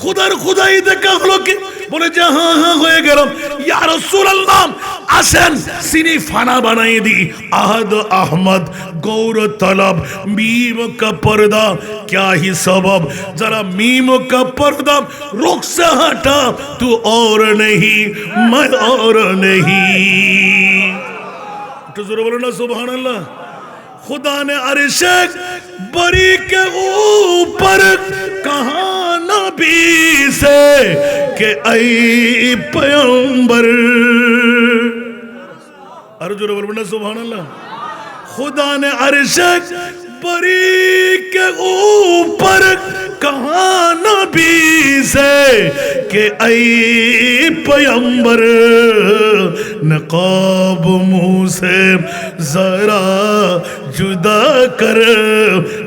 খুদার খুদাই দেখা হলো কি? বলে যে হ্যাঁ হ্যাঁ হয়ে গেলাম। ইয়া রাসূলুল্লাহ আসেন সিনি ফানা বানাই দি। আহাদ আহমদ गौर तलब मीम का पर्दा क्या ही सबब, जरा मीम का पर्दा रुख से हटा, तू और नहीं मैं और नहीं। तो जरा बोलो ना सुभान अल्लाह। खुदा ने अर्शे बरी के ऊपर कहा नबी से कि ऐ पैगंबर, अरे जरा बोलो ना सुभान अल्लाह। खुदा ने अर्श बरी के ऊपर कहा नबी से कि ऐ पैगंबर, नकाब मुंह से जरा जुदा कर,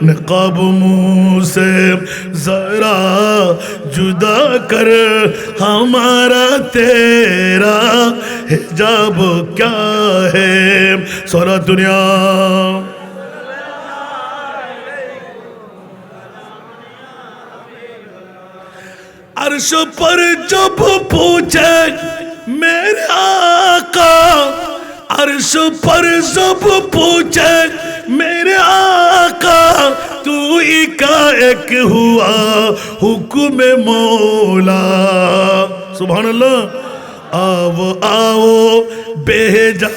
नकाब मुंह से जरा जुदा कर, हमारा तेरा हिजाब क्या है। सारा दुनिया अर्श पर जब पूछे मेरे आका, अर्श पर जब पूछे मेरे आका, तू ही का एक हुआ हुक्म मौला। सुभान अल्लाह। आओ आओ बेजा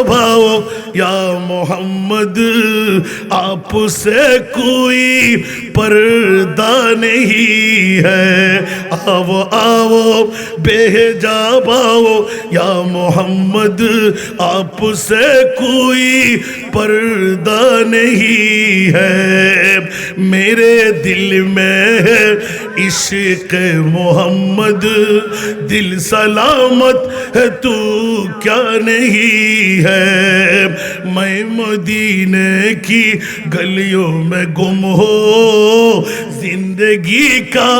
भाओ या मोहम्मद, आपसे कोई पर्दा नहीं है। आओ आओ बेजा भाओ या मोहम्मद, आपसे कोई पर्दा नहीं है। मेरे दिल में है इश्क मोहम्मद, दिल सलामत है तू क्या नहीं है। मैं मदीने की गलियों में गुम हो, जिंदगी का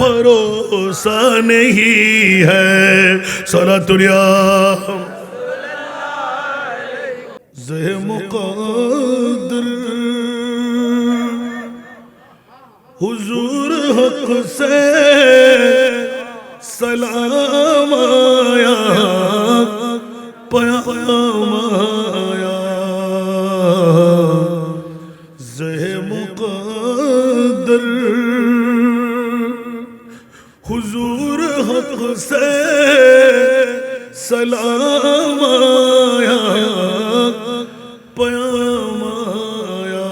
भरोसा नहीं है। सलातुल्ला ज़े मुक़द्दर हुजूर हक से सलाम आया, पैगाम आया। ज़े मुक़द्दर हुजूर हक से सलाम आया, पैगाम आया।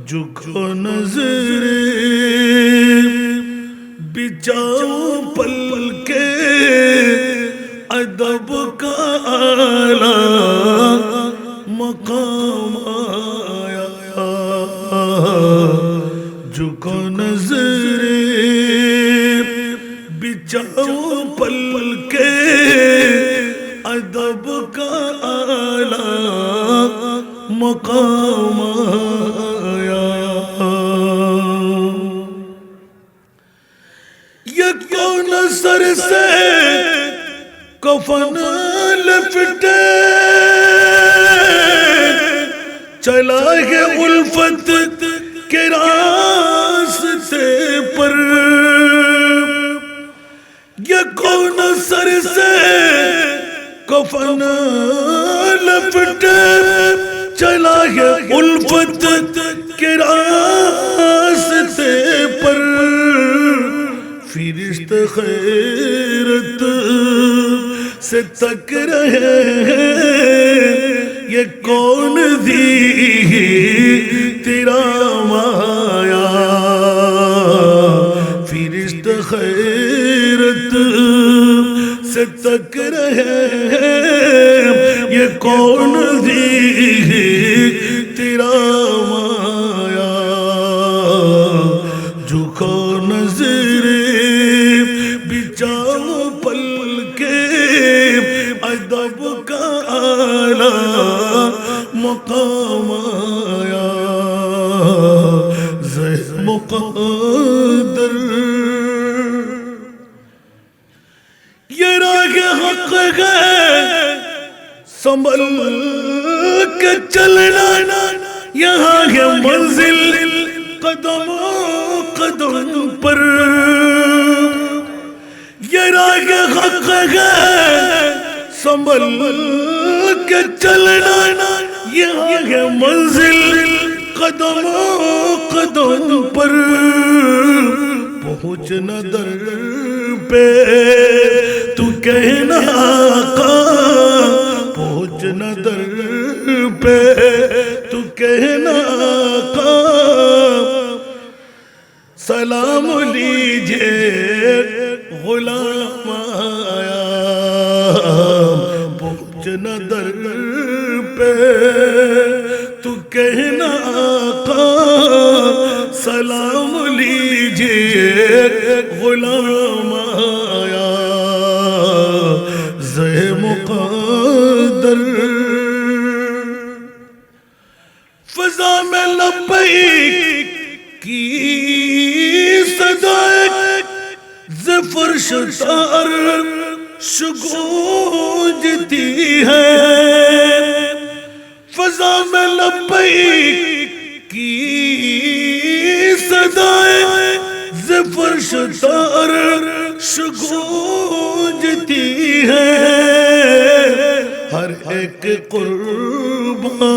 झुको नज़रे बिचाओ पल के अदब का आला मकाम आया। झुको नज़रे बिचाओ पल के अदब का आला मकाम आया। ये कौन सर से कफन लपटे, चला है उल्फत के रास्ते पर। ये कौन सर से कफन लपटे, चला है उल्फत के रास्ते पर। फिरिश्ते खैरत से तक रहे हैं, ये कौन दी तेरा माया। फिरिश्ते खैरत से तक रहे हैं, ये कौन दी तेरा माया। झुको नज़रे बिचाओ पल के अदब का आला मकाम आया। ज़े मुक़द्दर ये राह हक़ है, संभल के चलना यहाँ है मंजिल, कदम कदम पर ये राह हक है, संभल के चलना, यहाँ है मंजिल कदमों कदम पर। पहुँचना दर पे तू कहना आका, पहुँचना दर पे तू कहना आका, सलाम लीजिए गुलाम आया। पहुँचना दर पे तू कहना आका, सलाम लीजिए गुलाम आया। ज़े मुक़द्दर फ़ज़ा में लब्बैक की सदाए ज़फ़र तार गूंजती है। फ़ज़ा में लब्बैक की सदाए ज़फ़र तार गूंजती है। हर एक कुर्बान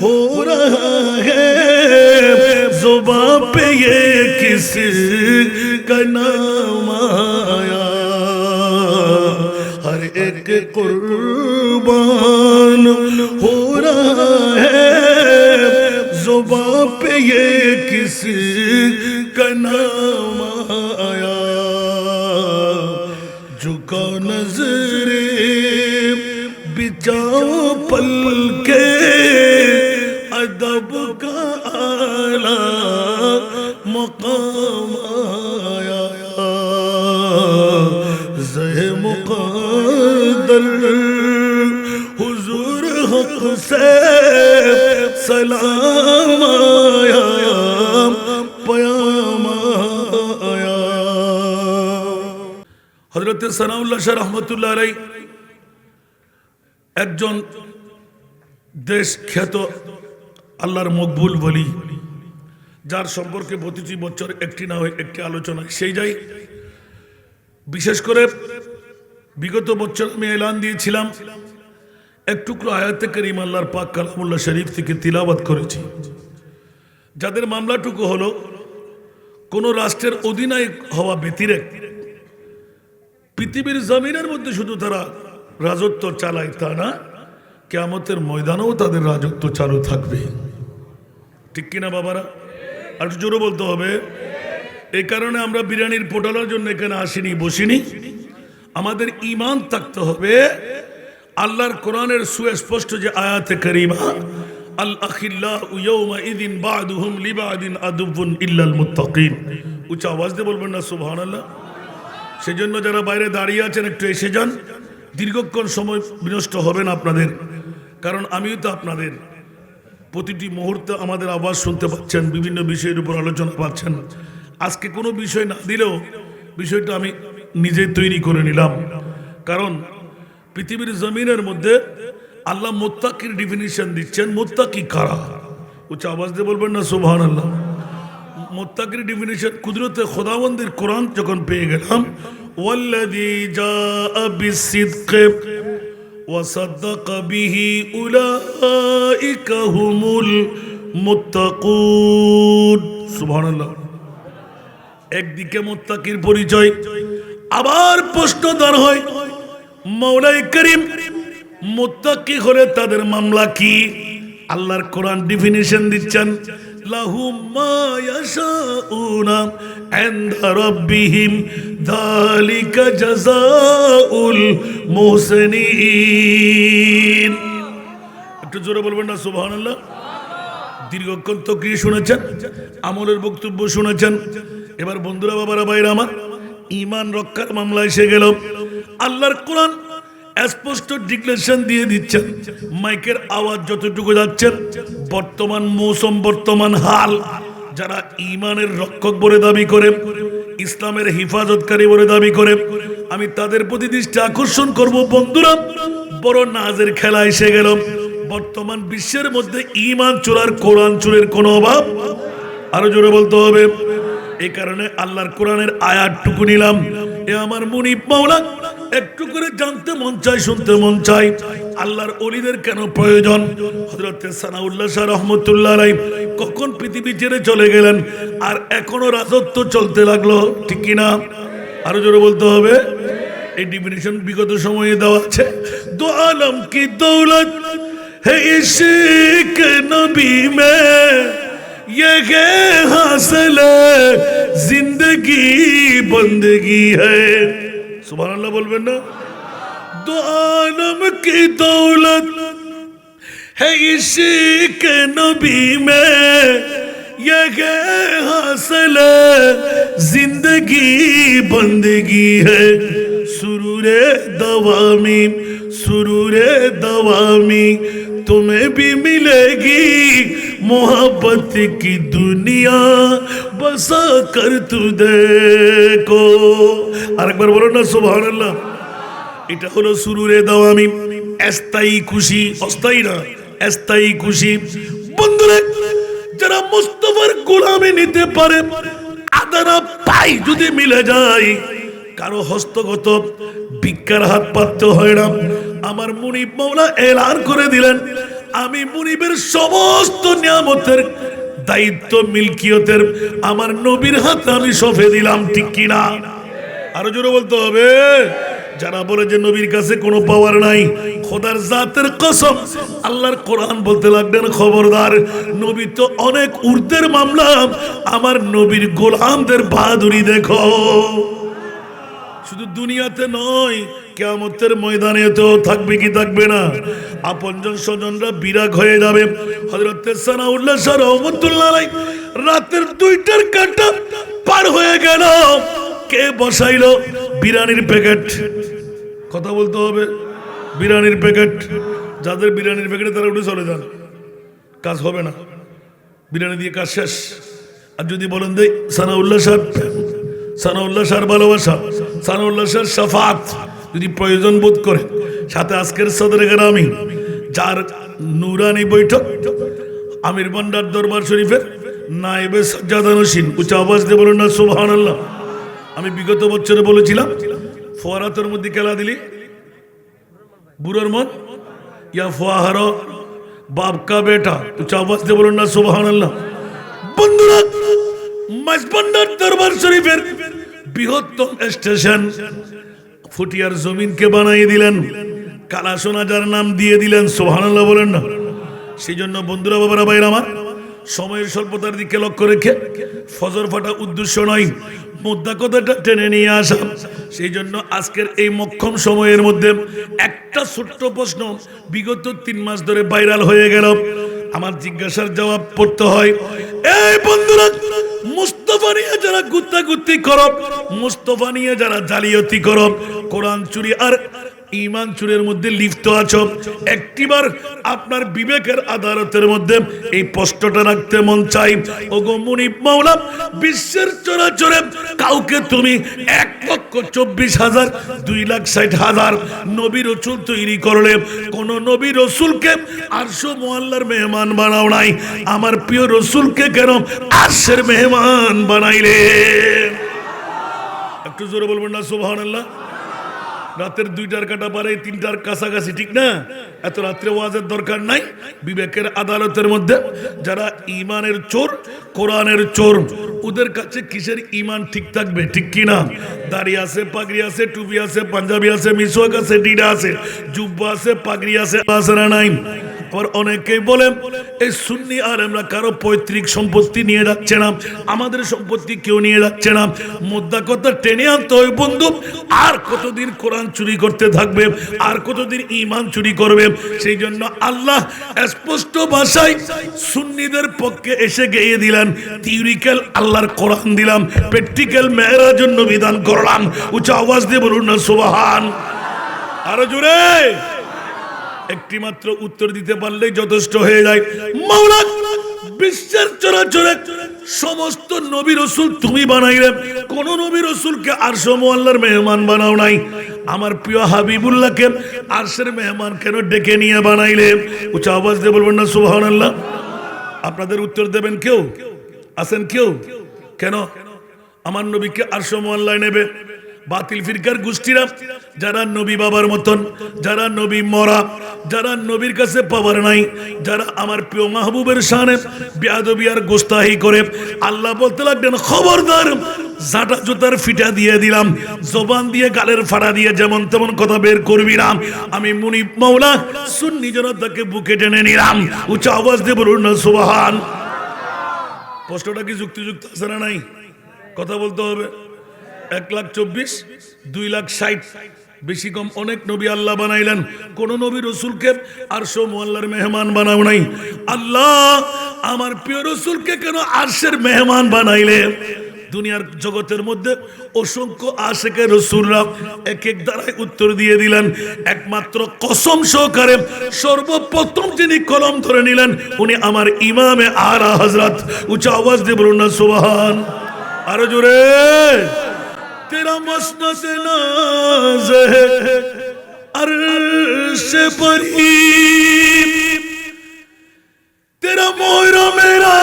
हो रहा है, ज़ुबां पे ये किस का नाम आया। हर एक कुर्बान हो रहा है, ज़ुबां पे ये किस का नाम आया। झुका नज़रे बिचाओ पल के अदब का आला मकाम आया। ज़े मुक़द्दर हुज़ूर हक़ से सलाम आया, पयाम आया। हज़रत सनाउल्लाह शाह रहमतुल्लाह अलैह একজন দেশ খ্যাত আল্লাহর মকবুল বলি, যার সম্পর্কে প্রতিটি বছর একটি না হয় একটি আলোচনা সেই যাই। বিশেষ করে বিগত বছর আমি এলান দিয়েছিলাম এক টুকরো আয়াতে কারীম আল্লাহর পাক কালামুল্লাহ শরীফ থেকে তিলাওয়াত করেছি, যাদের মামলাটুকু হলো কোন রাষ্ট্রের অধিনায়ক হওয়া ব্যতিরেক পৃথিবীর জমিনের মধ্যে শুধু তারা রাজত্ব চালায় তা না, কিয়ামতের ময়দানেও তাদের রাজত্ব চালু থাকবে। ঠিক কিনা বাবারা? আর একটু জোরে বলতে হবে। এই কারণে আমরা বিরিয়ানির পোটালার জন্য এখানে আসিনি, বসিনি। আমাদের ঈমান থাকতে হবে। আল্লাহর কোরআনের সুস্পষ্ট যে আয়াতে কারীমা, আল আখিল্লাউ ইয়াওমাইযিন বা'দুহুম লিবা'দিন আদুউন ইল্লাল মুত্তাকিন। উচ্চ আওয়াজ দিয়ে বলবেন না সুবহানাল্লাহ? সেজন্য যারা বাইরে দাঁড়িয়ে আছেন একটু এসে যান, দীর্ঘক্ষণ সময় বিনষ্ট হবে না আপনাদের, কারণ আমিও তো আপনাদের প্রতিটি মুহূর্তে আমাদের আওয়াজ শুনতে পাচ্ছেন, বিভিন্ন বিষয়ের উপর আলোচনা পাচ্ছেন। আজকে কোনো বিষয় না দিলেও বিষয়টা আমি নিজেই তৈরি করে নিলাম, কারণ পৃথিবীর জমিনের মধ্যে আল্লাহ মুত্তাকির ডিফিনিশন দিচ্ছেন। মুত্তাকি কারা? উচ্চ আওয়াজ দিয়ে বলবেন না সুবহানাল্লাহ? মুত্তাকির ডিফিনিশন কুদরতে খোদাবন্দের কোরআন যখন পেয়ে গেলাম, ওয়াল্লাযী জাআ বিসসিদকি ওয়া সাদ্দাকা বিহি উলাইকা হুমুল মুত্তাকুন। সুবহানাল্লাহ। একদিকে মুত্তাকির পরিচয়, আবার প্রশ্ন দাঁড় হয় মওলাই করিম মুত্তাকি হলে তাদের মামলা কি? আল্লাহর কোরআন ডিফিনিশন দিচ্ছেন, লাহুম মা ইয়াশাউনা ইনদা রাব্বিহিম যালিকা জাযাউল মুহসিনিন। একটু জোরে বলবেন না সুবহানাল্লাহ? দীর্ঘক্ষণ তাকরীর শুনেছেন, আমলের বক্তব্য শুনেছেন। এবার বন্ধুরা, বাবারা, ভাইরা আমার, ঈমান রক্ষার মামলা এসে গেল। আল্লাহর কোরআন স্পষ্ট ডিক্লারেশন দিয়ে দিচ্ছেন, মাইকের আওয়াজ যতটুকু যাচ্ছেন, বর্তমান মৌসুম, বর্তমান হাল, যারা ঈমানের রক্ষক বলে দাবি করে, ইসলামের হিফাজতকারী বলে দাবি করে, আমি তাদের প্রতি দৃষ্টি আকর্ষণ করব। বন্ধুরা, বড় নাজের খেলা এসে গেল। বর্তমান বিশ্বের মধ্যে ঈমান চোরার, কোরআন চোরের কোনো অভাব, আরো জোরে বলতে হবে। এই কারণে আল্লাহর কোরআনের আয়াতটুকু নিলাম। এ আমার মুনিব মাওলা একটু করে জানতে মন চায়, শুনতে মন চায় আল্লাহর ওলিদের কেন প্রয়োজন। হযরত সানাউল্লাহ শাহ রহমতুল্লাহ আলাইহি কখন পৃথিবী ছেড়ে চলে গেলেন, আর এখনো রাজত্ব চলতে লাগলো, ঠিক কিনা? আরো জোরে বলতে হবে। এই ডিফিনিশন বিগত সময়ে দেওয়া আছে। দো আলম কি দৌলত है इश्क नबी में, ये है हासिल जिंदगी बंदगी है। सुभान अल्लाह बोलबेन ना। दो आलम की दौलत है इश्क नबी में, ये है हासिल जिंदगी बंदगी है। सुरूरे दवामी सुरूरे दवामी तुम्हें भी मिलेगी, मोहब्बत की दुनिया बसा कर तू देखो। আরেকবার বলো না সুবহানাল্লাহ। এটা হলো সুরুরে দাওয়ামি, স্থায়ী খুশি, অস্থায়ী না, স্থায়ী খুশি। বন্ধুরা, যারা মুস্তাফার গোলামি নিতে পারে, আদারা পাই যদি মিলে যায়, কারো হস্তগত ভিক্ষার হাত পাততে হয় না। আমার মুনিব মাওলা এলান করে দিলেন, আমি মুনিবের সমস্ত নিয়ামতের দায়িত্ব মিলকিয়তের আমার নবীর হাতে আমি সঁপে দিলাম, ঠিক কিনা? আরো জোরে বলতে হবে। যারা বলে যে নবীর কাছে কোনো পাওয়ার নাই, খোদার জাতের কসম, আল্লাহর কোরআন বলতে লাগলেন খবরদার, নবী তো অনেক ঊর্ধ্বের মামলা, আমার নবীর গোলামদের বাহাদুরি দেখো। শুধু দুনিয়াতে নয়, কিয়ামতের ময়দানে তো থাকবে কি থাকবে না? আপনজন স্বজনরা বিরাগ হয়ে যাবে। হযরত সানাউল্লাহ শাহ রহমাতুল্লাহ আলাইহি রাতের 2টার কাঁটা পার হয়ে গেল, কে বসাইলো? বিরিয়ানির প্যাকেট। কথা বলতে হবে। বিরিয়ানির প্যাকেট, যাদের বিরিয়ানির প্যাকেটে তারা উঠে চলে যান, কাজ হবে না, বিরিয়ানি দিয়ে কাজ শেষ। আর যদি বলেন দেই সানাউল্লাহ শাহ, সানাউল্লাহ শাহর ভালোবাসা, সানাউল্লাহ শাহর শাফাত যদি প্রয়োজন বোধ করে, সাথে আজকের সদরে গ্রামী যার নুরানি বৈঠক আমির ভান্ডার দরবার শরীফের নায়েবে সাজ্জাদা নশীন, উচ্চ আওয়াজ দিয়ে বলুন না সুবহানাল্লাহ। আমি বিগত বছরে বলেছিলাম, ফোয়ারাতের মধ্যে খেলা দিলি বুড়োর মন ইয়া ফোয়াহার বাপ কা বেটা, উচ্চ আওয়াজ দিয়ে বলুন না সুবহানাল্লাহ। বন্ধুরা, মাঝভান্ডার দরবার শরীফের বৃহত্তম স্টেশন ফুটিয়ার জমিনকে বানাই দিলেন, কালা সোনা যার নাম দিয়ে দিলেন, সুবহানাল্লাহ বলেন না। সেই জন্য বন্ধুরা, বাবারা, ভাইরা আমার, সময়ের স্বল্পতার দিকে লক্ষ্য রেখে ফজর ফাটা উদ্দেশ্য নয়, মুদ্রা কথাটা টেনে নিয়ে আসা। সেই জন্য আজকের এই মক্ষম সময়ের মধ্যে একটা ছোট্ট প্রশ্ন বিগত 3 মাস ধরে ভাইরাল হয়ে গেল, আমার জিজ্ঞাসার জবাব পড়তে হয়। এই বন্ধুরা, মুস্তাফা নিয়ে যারা গুত্তাগুত্তি করো, মুস্তাফা নিয়ে যারা জালিয়াতি করো, কোরআন চুরি আর ঈমান চুরির মধ্যে লিপ্ত আছো, একটিবার আপনার বিবেকের আদালতের মধ্যে এই প্রশ্নটা রাখতে মন চাই। ওগো মুনিব মাওলা, বিশ্বের চরাচরে কাউকে তুমি 1,24,000 2,60,000 নবী রাসূল তৈরি করলে, কোন নবী রাসূলকে আরশ মুআল্লার মেহমান বানাও নাই, আমার প্রিয় রাসূলকে কেন আরশের মেহমান বানাইলে? একটু জোরে বলবেন না সুবহানাল্লাহ। রাতের 2টার কাটা পারে 3টার কাছাকাছি, ঠিক না? এত রাত্রে ওয়াজের দরকার নাই। বিবেকের আদালতের মধ্যে যারা ইমানের চোর, কোরআনের চোর, ওদের কাছে কিসের ইমান ঠিক থাকবে, ঠিক কিনা? দাড়ি আছে, পাগড়ি আছে, টুপি আছে, পাঞ্জাবি আছে, মিসওয়াক আছে, ডিডা আছে, জুব্বা আছে, পাগড়ি আছে, না নাই? আবার অনেকেই বলে এই সুন্নি আলেমরা কারো পৈতৃক সম্পত্তি নিয়ে যাচ্ছে না, আমাদের সম্পত্তি কেউ নিয়ে যাচ্ছে না। মুদ্রা কথা টেনে আনতে হয় বন্ধু। আর কতদিন কোরআন চুরি করতে থাকবে, আর কতদিন ঈমান চুরি করবে? সেই জন্য আল্লাহ স্পষ্ট ভাষায় সুন্নিদের পক্ষে এসে গেয়ে দিলেন, থিওরিক্যাল আল্লাহর কোরআন দিলাম, প্র্যাকটিক্যাল মেরাজের জন্য বিধান করলাম। উচ্চ আওয়াজ দিয়ে বলুন না সুবহান। আরো জোরে। একটি মাত্র উত্তর দিতে পারলেই যথেষ্ট হয়ে যায়। মাওলা, বিশ্বের চরাচরে সমস্ত নবী রাসূল তুমি বানাইলে, কোন নবী রাসূলকে আরশ মুআল্লার মেহমান বানাও নাই, আমার প্রিয় হাবিবুল্লাহকে আরশের মেহমান কেন ডেকে নিয়ে বানাইলে? উচ্চ আওয়াজ দিয়ে বলবেন না সুবহানাল্লাহ। আপনাদের উত্তর দেবেন কেউ? আছেন কেউ? কেন? আমার নবীকে আরশ মোয়াল্লায় নেবে। বাতিল ফিরকার গোষ্ঠীরা যারা নবী বাবার মতন, যারা নবী মরা, যারা নবীর কাছে পাওয়ার নাই, যারা আমার প্রিয় মাহবুবের শানে বেয়াদবি আর গোস্তাহি করে, আল্লাহ বলতে লাগলেন খবরদার, জাটা জুতার ফিটা দিয়ে দিলাম, জবান দিয়ে গালের ফাড়া দিয়ে যেমন তেমন কথা বের করবি না। আমি মুনিব মাওলা সুন্নি জনতাকে বুকে টেনে নিলাম। উচ্চ আওয়াজ দিয়ে বলুন না সুবহান। প্রশ্নটা কি যুক্তিযুক্ত আছে না নাই? কথা বলতে হবে। 1,24,000, 2,60,000, বেশি কম অনেক নবী আল্লাহ বানাইলেন, কোন নবী রসুলকে আরশ মোয়াল্লার মেহমান বানাও নাই। আল্লাহ আমার প্রিয় রসুলকে কেন আরশের মেহমান বানাইলে? দুনিয়ার জগতের মধ্যে অসংখ্য আশেকে রসুলরা এক এক দ্বারাই উত্তর দিয়ে দিলেন। একমাত্র কসম সহকারে সর্বপ্রথম যিনি কলম ধরে নিলেন উনি আমার ইমামে আলা হযরত। উচ্চ আওয়াজ দিয়ে বলুন না সুবহান। আরো জোরে। तेरा मसनद नाज़ है अर्श परी, तेरा मोहरा मेरा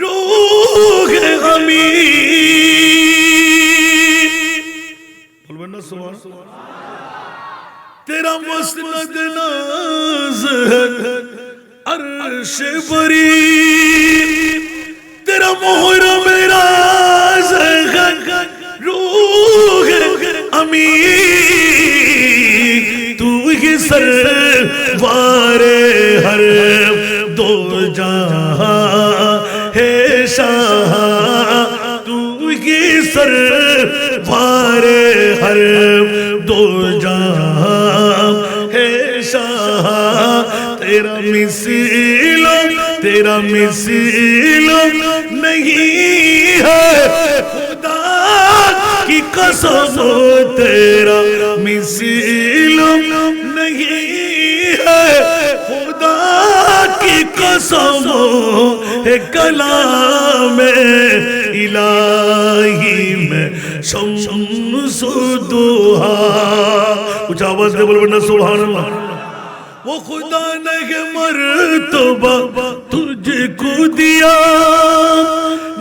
रूह हमी। बोलबेन ना सुभान। तेरा मसनद नाज़ है अर्श परी, तेरा मोहरा मेरा रूह अमी। तू ही सरवारे हर दो जहां है शाह, तू ही सरवारे हर दो जहां है शाह। तेरा मिसिलो नहीं है खुदा की कसम, तेरा मिसिल नहीं है खुदा की कसम। है कलाम इलाही में शम्सु दुहा। कुछ आवाज दे बोलो ना सुभान अल्लाह। वो खुदा ने मर्तबा तुझको दिया,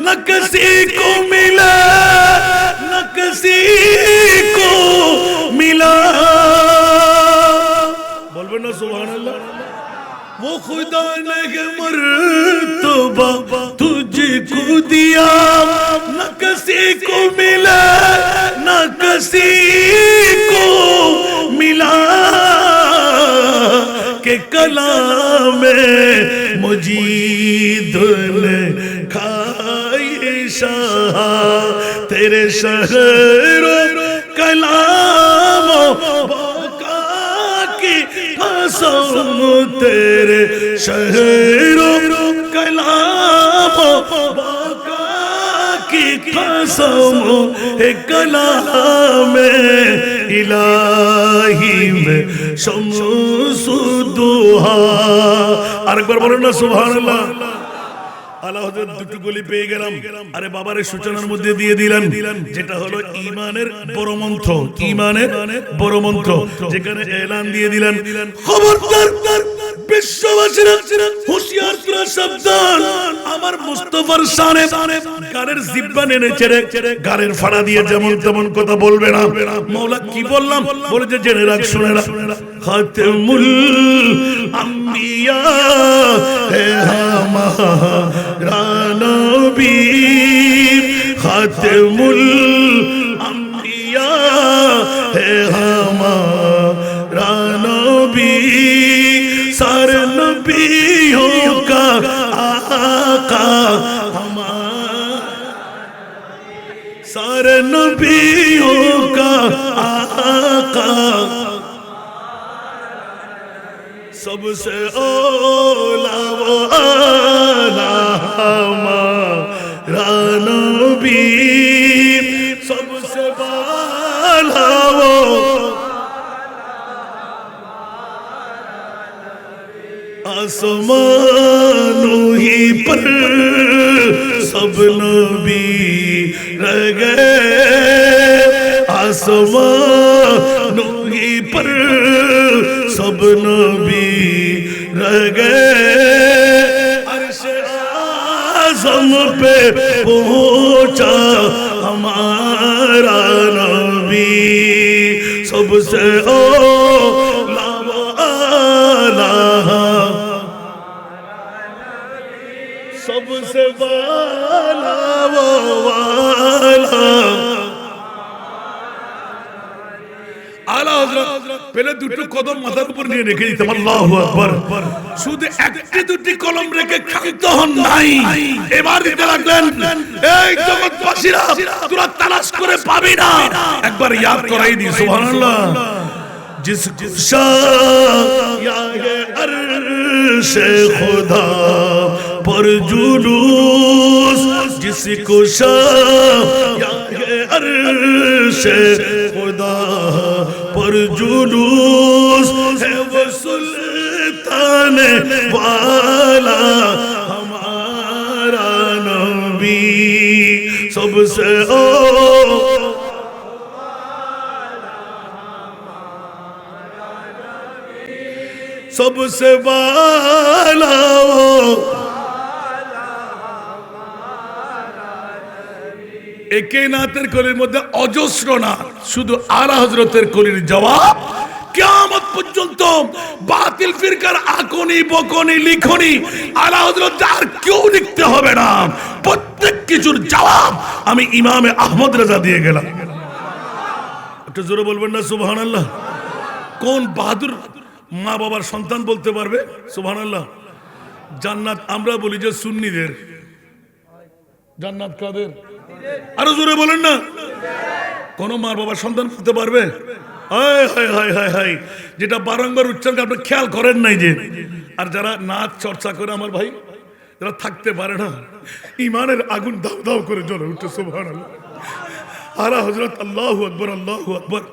न किसी को मिला न किसी को मिला। बोलबे ना सुभान अल्लाह। वो खुदा ने मर्तबा तुझको दिया, न किसी को मिला न किसी को मिला। के कलाम मुजीद ने खाए शाह, तेरे शहरो कलाम बाका की कसम, तेरे शहरो कलाम बाका की कसम। है कलाम इलाही में शम्सु दुहा। আরেকবার বলেন না সুবহানাল্লাহ। আল্লাহ হযরত দুটো গলি পেয়ে গেলাম। আরে বাবারে সূচনার মধ্যে দিয়ে দিলেন যেটা হলো ঈমানের বড় মন্ত্র, ঈমানের বড় মন্ত্র, যেখানে এলান দিয়ে দিলেন খবরদার বিশ্ববাসীরা হুঁশিয়ার করে সাবধান। আমার মুস্তাফার শানে গালের জিহ্বা নেড়ে চেড়ে গালের ফাড়া দিয়ে যেমন তেমন কথা বলবে না। মাওলা কি বললাম বলে যে জেনে রাখ, শুনে রাখ। খাতেমুল আম্বিয়া হে হামারা নবী, খাতেমুল আম্বিয়া হে হামারা নবী। सारे नबियों का आका हमारा, सारे नबियों का आका, सबसे औला वो आला हमारा नबी, सबसे बाला वो आसमानों ही पर सब नबी रह गए, आसमानों ही पर सब नबी रह गए। अर्श आज़म पे पहुंचा हमारा नबी सबसे औला वाला सबसे वाला वो वाला आला हजरत पहले দুটো কদম মাথার উপর নিয়ে রেখে দিতেন আল্লাহু আকবার শুধু একটি দুটি কলম রেখে ক্ষান্ত হন নাই এবার দিতে লাগলেন এই জগৎবাসীরা তোরা তালাশ করে পাবি না একবার ইয়াদ করাই দি সুবহানাল্লাহ जिसको शाये अर्श खुदा पर जुलूस जिसको शाये अर्श खुदा पर जुलूस है वो सुल्तान वाला हमारा नबी सबसे ओ सबसे वाला একে নাতের কলির মধ্যে অজস্র না শুধু আলা হযরতের কলির জবাব কিয়ামত পর্যন্ত বাতিল ফিরকার আকনি বকনি লিখনি আলা হযরত আর কেউ লিখতে হবে না প্রত্যেক কিছুর জবাব আমি ইমামে আহমদ রাজা দিয়ে গেলাম একটু জোরে বলবেন না সুবহানাল্লাহ কোন বাহাদুর মা বাবার সন্তান বলতে পারবে সুবহানাল্লাহ জান্নাত আমরা বলি যে সুন্নিদের জান্নাত কাদের আরো জোরে বলেন না কোন মা বাবার সন্তান বলতে পারবে হায় হায় হায় হায় হায় যেটা বারংবার উচ্চারণ আপনি খেয়াল করেন নাই যে আর যারা নাচ চর্চা করে আমার ভাই যারা থাকতে পারে না ইমানের আগুন দাও দাও করে জ্বলে উঠে সুবহানাল্লাহ আলা হযরত আল্লাহু আকবার আল্লাহু আকবার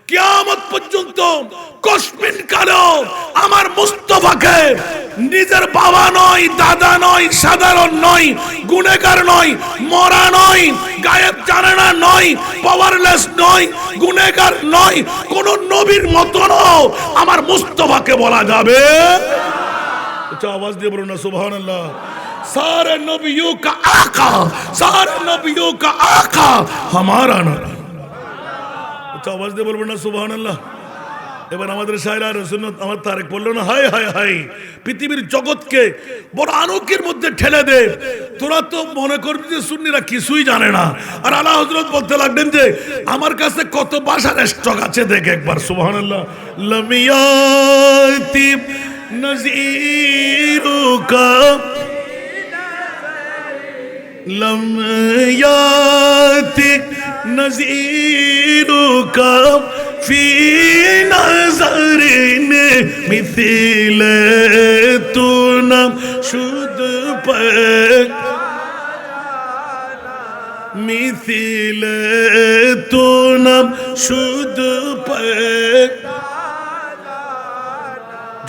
কিয়ামত পর্যন্ত কসমিন কালো আমার মুস্তাফাকে নিজের বাবা নয় দাদা নয় সাধারণ নয় গুনাহগার নয় মরা নয় গায়েব জানে না নয় পাওয়ারলেস নয় গুনাহগার নয় কোন নবীর মতো নয় আমার মুস্তাফাকে বলা যাবে আচ্ছা আওয়াজ দিয়ে বলুন না সুবহানাল্লাহ सारे नबियों का आका सारे नबियों का आका हमारा नबी আওয়াজ দিয়ে বলবেন না সুবহানাল্লাহ এবার আমাদের শায়রা সুন্নাত আমার তারেক বলল না হায় হায় হায় পৃথিবীর জগৎকে বড় আলোকের মধ্যে ঠেলে দে তোরা তো মনে করবি যে সুন্নিরা কিছুই জানে না আর আলা হযরত বলতে লাগলেন যে আমার কাছে কত ভাষার স্টক আছে দেখে একবার সুবহানাল্লাহ লামিয়াতি নজিরুকা लम्याति नज़ीरुका फी नज़रिन मिथिले तू नाम शुद्ध पर मिथिले तू नाम शुद्ध पर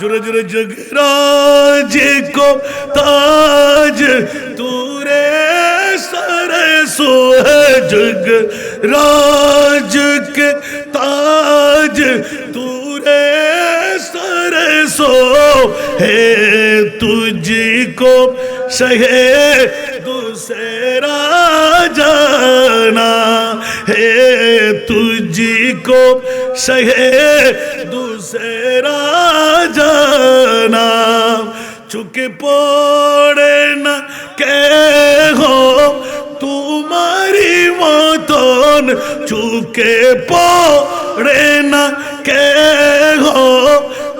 जुरे जुरे जगराज को ताज तूरे सरे सो है जग राज के ताज तूरे सरे सो है तुझको शहे दूसरा जाना है तुझको शहे दूसरा जाना चुके पड़े ना के हो तुम्हारी मतन चुके पड़े ना के हो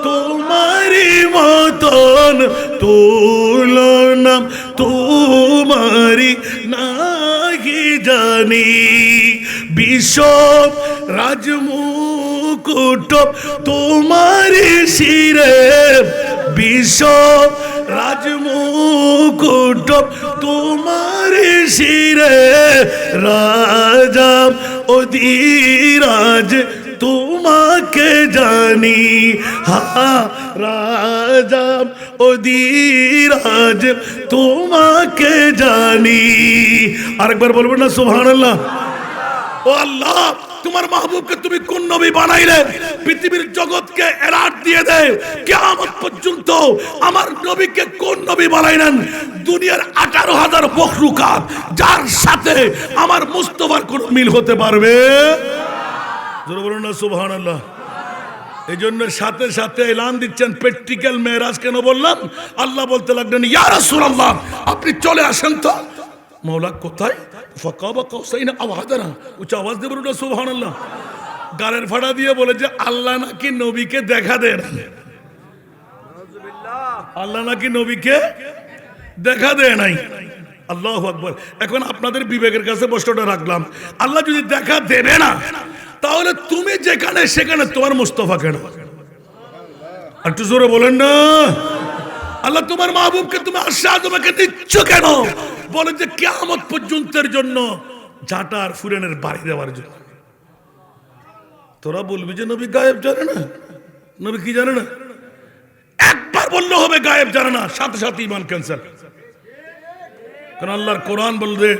तुम्हारी मतन तुलना तुम्हारी नहीं जानी विश्व राजमुकुट तुम्हारी शिरे विश्व राजमुकुट तुम्हारी शिरे राजा ओधीराज তোমাকে জানি হা রাজা ওদিরাজ তোমাকে জানি আরেকবার বলবেন না সুবহানাল্লাহ ও আল্লাহ তোমার মাহবুবকে তুমি কোন নবী বানাইলে? পৃথিবীর জগৎকে এলার্ট দিয়ে দেয় কিয়ামত পর্যন্ত আমার নবীকে কোন নবী বানাইলেন? দুনিয়ার 18,000 মখলুকাত যার সাথে আমার মুস্তাফার কোন মিল হতে পারবে? জোরে বলুন না সুবহানাল্লাহ। এই জন্য সাথে সাথে এলান দিচ্ছেন প্র্যাকটিক্যাল মেরাজ। কেন বললাম? আল্লাহ বলতে লাগলেন ইয়া রাসূলুল্লাহ আপনি চলে আসেন তো। মওলা কোথায়? ফাকাবা কাউসাইন আও আদনা। উচ্চ আওয়াজ দিয়ে বলুন সুবহানাল্লাহ। গালের ফাড়া দিয়ে বলে যে আল্লাহ নাকি নবীকে দেখা দেন, আল্লাহ নাকি নবীকে দেখা দেয় নাই। আল্লাহু আকবার। এখন আপনাদের বিবেকের কাছে প্রশ্নটা রাখলাম, আল্লাহ যদি দেখা দেবে না তাহলে তুমি যেখানে সেখানে তোমার মুস্তাফা কেন? একটু জোরে বলেন না। আল্লাহ তোমার মাহবুবকে তুমি আশা তোমাকে দিচ্ছ কেন? বলে যে কিয়ামত পর্যন্তের জন্য জাটার ফুরেনের বাড়ি দেওয়ার জন্য। তোরা বলবি যে নবী গায়েব জানে না। নবী কি জানে না? একবার বললে হবে গায়েব জানে না, সাথে সাথে ঈমান ক্যান্সেল। কারণ আল্লাহর কোরআন বলবে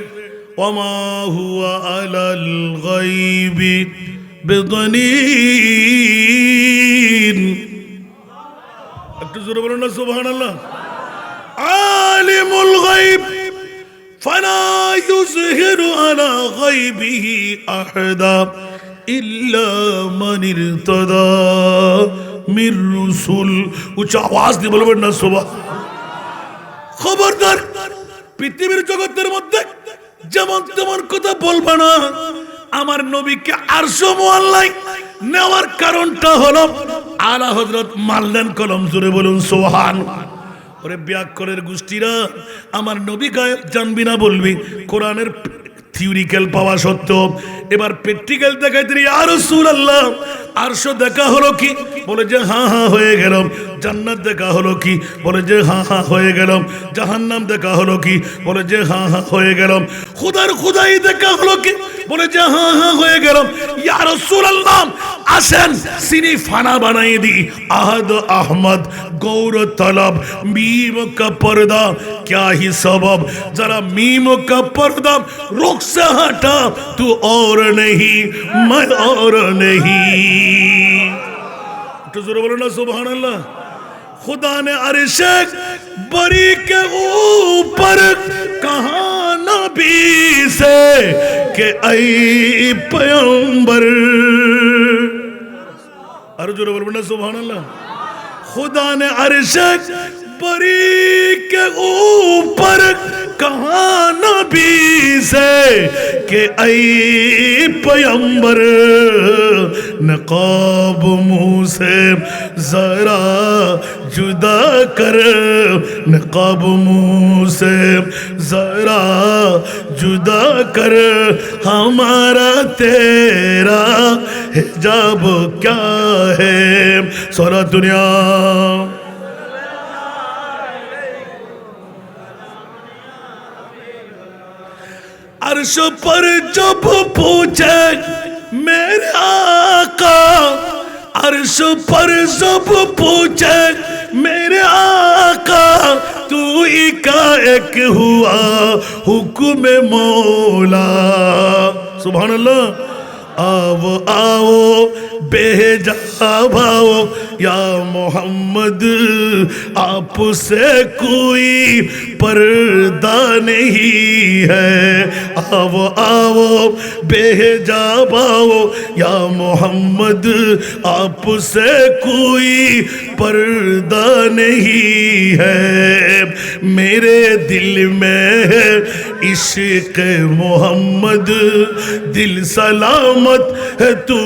ওয়ামা হুয়া আলাল গায়বি বিদানীন। একটু জোরে বলুন না সুবহানাল্লাহ। আলিমুল গায়ব ফালা ইউযহিরু আলা গায়বিহি আহাদা ইল্লা মান ইরতাদা মির রাসূল। উচ্চ আওয়াজ দিয়ে বলবেন না সুবহানাল্লাহ। খবরদার পৃথিবীর জগতের মধ্যে যেমন তেমন কথা বলবা না। আমার নবীকে আরশ মুআল্লায় নেওয়ার কারণটা হলো আলা হযরত মারলেন কলম। জোরে বলুন সুবহানাল্লাহ। ওরে ব্যাকরণের গোষ্ঠীরা, আমার নবী গায়েব জানবি না বলবি, কোরআনের থিওরিক্যাল পাওয়া সত্ত্বেও এবার প্র্যাকটিক্যাল দেখাইতে ইয়া রাসূলুল্লাহ আরশ দেখা হলো কি? বলে যে হ্যাঁ হ্যাঁ হয়ে গেলাম। জান্নাত দেখা হলো কি? বলে যে হ্যাঁ হ্যাঁ হয়ে গেলাম। জাহান্নাম দেখা হলো কি? বলে যে হ্যাঁ হ্যাঁ হয়ে গেলাম। খুদার খুদাই দেখা হলো কি? বলে যে হ্যাঁ হ্যাঁ হয়ে গেলাম। ইয়া রাসূলুল্লাহ আসেন সিনি ফানা বানাই দি। আহাদ আহমদ গৌর তলব मीम का पर्दा क्या ही सबब, जरा मीम का पर्दा रुख से हटा तू और नहीं मैं और नहीं। तो जरूर बोलो ना सुभान अल्लाह। खुदा ने अर्श बरी के ऊपर कहा नबी से के ऐ पैगंबर। अरे जरूर बोलो ना सुभान अल्लाह। खुदा ने अर्श बरी के ऊपर कहा नबी से के ऐ पैगंबर नकाब मुँह से जरा जुदा कर, नकाब मुँह से जरा जुदा कर, हमारा तेरा हिजाब क्या है। सारा दुनिया अर्श पर जब पूछे मेरे आका, अर्श पर जब पूछे मेरे आका, तू ही का एक हुआ हुक्म मौला। सुभान अल्लाह। आओ आओ बेजा भाओ या मोहम्मद, आपसे कोई पर्दा नहीं है। आओ आओ बेजा भाओ या मोहम्मद, आपसे कोई पर्दा नहीं है। मेरे दिल में है इश्क मोहम्मद, दिल सलामत है तू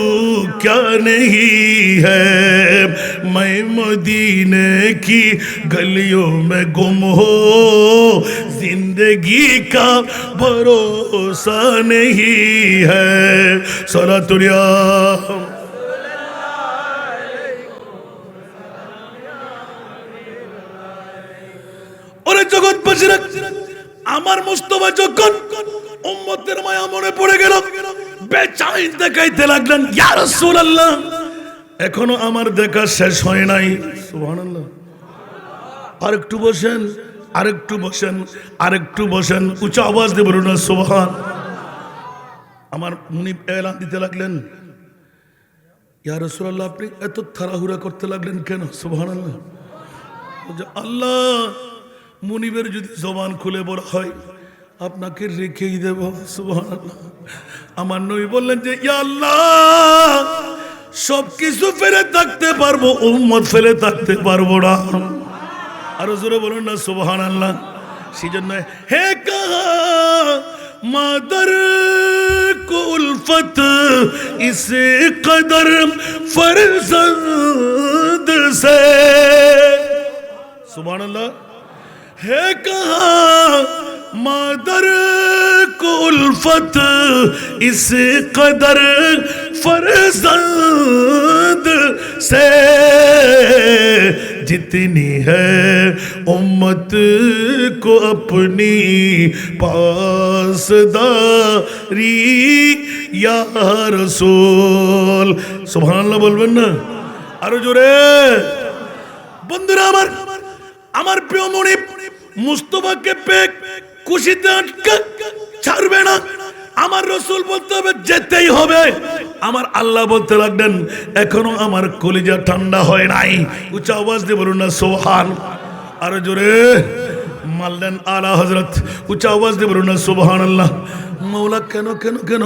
क्या नहीं है। मैं मदीने की गलियों में गुम हो, जिंदगी का भरोसा नहीं है। सलातुल्ला ওরে জগৎবাসীরা, আমার মুস্তাফা যখন উম্মতের মায়া মনে পড়ে গেল, বেচাইন দেখাইতে লাগলেন ইয়া রাসূলুল্লাহ, এখনো আমার দেখা শেষ হয় নাই। সুবহানাল্লাহ। আরেকটু বসেন, আরেকটু বসেন, আরেকটু বসেন। উচ্চ আওয়াজ দিয়ে বলুন না সুবহান। আমার মুনিব এলান দিতে লাগলেন, ইয়া রাসূলুল্লাহ আপনি এত তাড়াহুড়া করতে লাগলেন কেন? সুবহানাল্লাহ। আল্লাহ মুনিবের যদি জবান খুলে বলা হয় আপনাকে রেখেই দেব। সুবহানাল্লাহ। আমার নবী বললেন যে ইয়া আল্লাহ সব কিছু ফেলে থাকতে পারবো, উম্মত ফেলে থাকতে পারবো না। আরো জোরে বলুন না সুবহানাল্লাহ। সেজন্য হে কাহা মাদার को उल्फत इसे कदर फरजंद से, सुभान अल्लाह। है कहा मादर को उल्फत इसे कदर फरजंद से, जितनी है उम्मत को अपनी पासदारी या रसूल। सुभानाल्लाह बोलবেন না আরো জোরে। বন্ধুরা আমার প্রিয় মুনিব মুস্তাফাকে পেক খুশিতে আটকে ছাড়বে না। আমার রসুল বলতে হবে যেতেই হবে। আমার আল্লাহ বলতে লাগলেন এখনো আমার কলিজা ঠান্ডা হয় নাই। উচ্চ আওয়াজ দিয়ে বলুন না সুবহান। আরো জোরে মারলেন আলা হযরত। উচ্চ আওয়াজ দিয়ে বলুন না সুবহানাল্লাহ। মৌলা কেন কেন কেন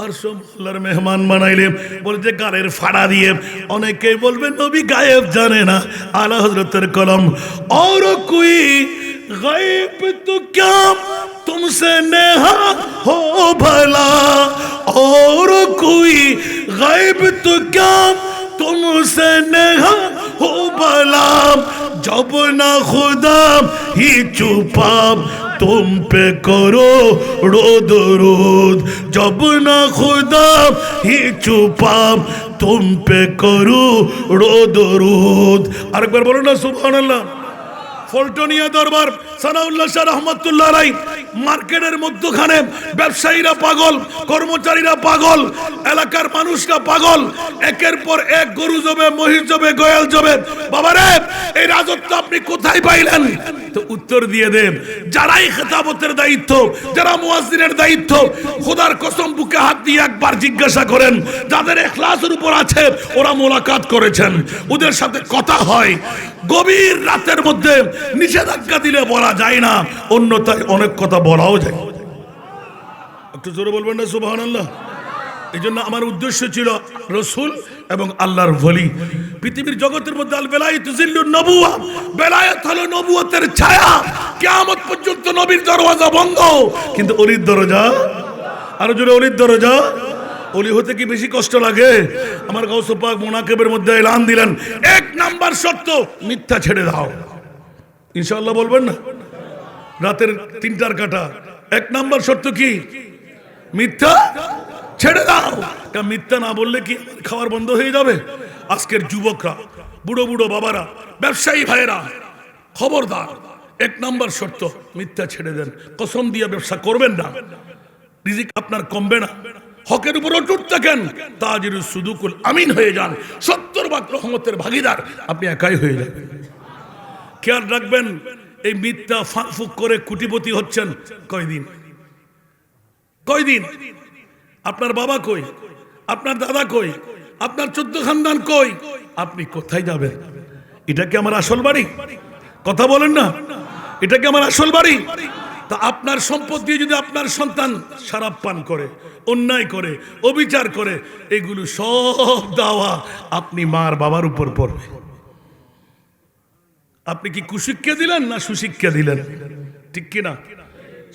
আর সব আল্লাহর মেহমান বানাইলে বলে যে গালের ফাড়া দিয়ে। অনেকেই বলবে নবী গায়েব জানে না। আলা হযরতের কলম और कोई गायब तो क्या तुमसे नेहा हो भला, और कोई गायब तो क्या तुमसे नेहा हो भला, जब ना खुदा ही छुपा तुम पे करो रोद, जब ना खुदा ही छुपा तुम पे करो रोद। আরেকবার বলুন না সুবহানাল্লাহ। ফলটনিয়া দরবার সানাউল্লাহ শাহ রহমাতুল্লাহ আলাইহি মার্কেটের মধ্যখানে ব্যবসায়ীরা পাগল, কর্মচারীরা পাগল, এলাকার মানুষরা পাগল। একের পর এক গরু জবে, মহিষ জবে, গয়াল জবে। বাবারে এই রাজত্ব আপনি কোথায় পাইলেন? তো উত্তর দিয়ে দেন যারাই খেতাবতের দায়িত্ব, যারা মুয়াজ্জিনের দায়িত্ব, খোদার কসম বুকে হাত দিয়ে একবার জিজ্ঞাসা করেন যাদের ইখলাসের উপর আছে ওরা মোলাকাত করেছেন, ওদের সাথে কথা হয়। গভীর রাতের মধ্যে নিষেধাজ্ঞা দিলে বলা যায় না, অন্যথায় অনেক কথা বলাও যায়। একটু জোরে বলবেন না সুবহানাল্লাহ। এই জন্য আমার উদ্দেশ্য ছিল রসুল এবং আল্লাহর ওলি। পৃথিবীর জগতের মধ্যে আল বেলায়েতু জিল্লুন নবুওয়া, বেলায়েত হলো নবুয়তের ছায়া। কিয়ামত পর্যন্ত নবীর দরওয়াজা বন্ধ, কিন্তু ওলির দরজা, আরো জোরে ওলির দরজা। ওলি হতে কি বেশি কষ্ট লাগে? আমার গাউসে পাক মুনাকিবের মধ্যে এলান দিলেন এক নাম্বার শর্ত মিথ্যা ছেড়ে দাও। ইনশাআল্লাহ বলবেন না? রাতের 3টার কাটা এক নাম্বার শর্ত কি? মিথ্যা ছেড়ে দাও। মিথ্যা না বললে কি খাবার বন্ধ হয়ে যাবে? আজকের যুবকরা, বুড়ো বুড়ো বাবারা, ব্যবসায়ী ভাইয়েরা, খবরদার, এক নাম্বার শর্ত মিথ্যা ছেড়ে দেন। কসম দিয়ে ব্যবসা করবেন না, রিজিক আপনার কমবে না। হকের উপর অটুট থাকেন, তাজিরুস সুদুকুল আমিন হয়ে যান। 70 ভাগ রহমতের ভাগীদার আপনি একাই হয়ে যাবেন। খেয়াল রাখবেন, এই মিথ্যা ফাঁক করে কোটিপতি হচ্ছেন কয়দিন? কয়দিন? আপনার বাবা কই? আপনার দাদা কই? আপনার 14 খানদান কই? আপনি কোথায় যাবেন? এটা কি আমার আসল বাড়ি? কথা বলেন না, এটা কি আমার আসল বাড়ি? তা আপনার সম্পদ দিয়ে যদি আপনার সন্তান শরাব পান করে, অন্যায় করে, অবিচার করে, এগুলো সব দাওয়া আপনি মার বাবার উপর পড়বে। আপনি কি কুশিক্ষা দিলেন না সুশিক্ষা দিলেন? ঠিক কিনা?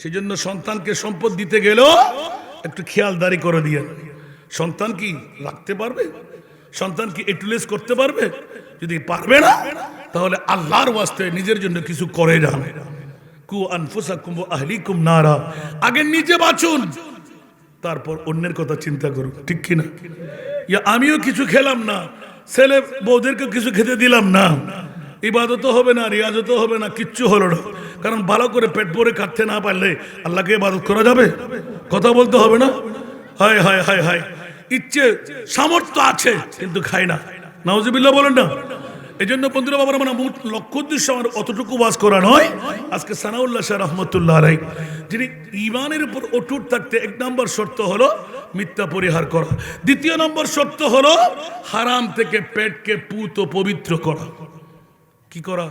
সেজন্য সন্তানকে সম্পদ দিতে গেলেও একটু খেয়ালদারি করে দিয়ে। সন্তান কি রাখতে পারবে? সন্তান কি এটুলেস করতে পারবে? যদি পারবে না তাহলে আল্লাহর ওয়াস্তে নিজের জন্য কিছু করে যান। কু আনফুসাকুম ওয়া আহলিকুম নারা। আগে নিজে বাঁচুন, তারপর অন্যের কথা চিন্তা করুন। ঠিক কিনা? ইয়া আমিও কিছু খেলাম না, ছেলে বউদেরকে কিছু খেতে দিলাম না, ইবাদতও হবে না, রিয়াজতও হবে না, কিচ্ছু হলো না। কারণ ভালো করে পেট ভরে খাটতে না পারলে আল্লাহকে ইবাদত করা যাবে? কথা বলতে হবে না? হায় হায় হায় হায়, ইচ্ছে সামর্থ্য আছে কিন্তু খায় না। নাউজুবিল্লাহ বলেন না। এই জন্য বন্ধুরা বাবার মানে লক্ষ্য উদ্দেশ্য আমার অতটুকু ওয়াজ করা নয়। আজকে সানাউল্লাহ শাহ রহমতুল্লাহ আলাইহি যিনি ঈমানের উপর অটুট থাকতে 1 নম্বর শর্ত হলো মিথ্যা পরিহার করা। দ্বিতীয় নম্বর সত্য হলো হারাম থেকে পেটকে পুত ও পবিত্র করা। কি করা?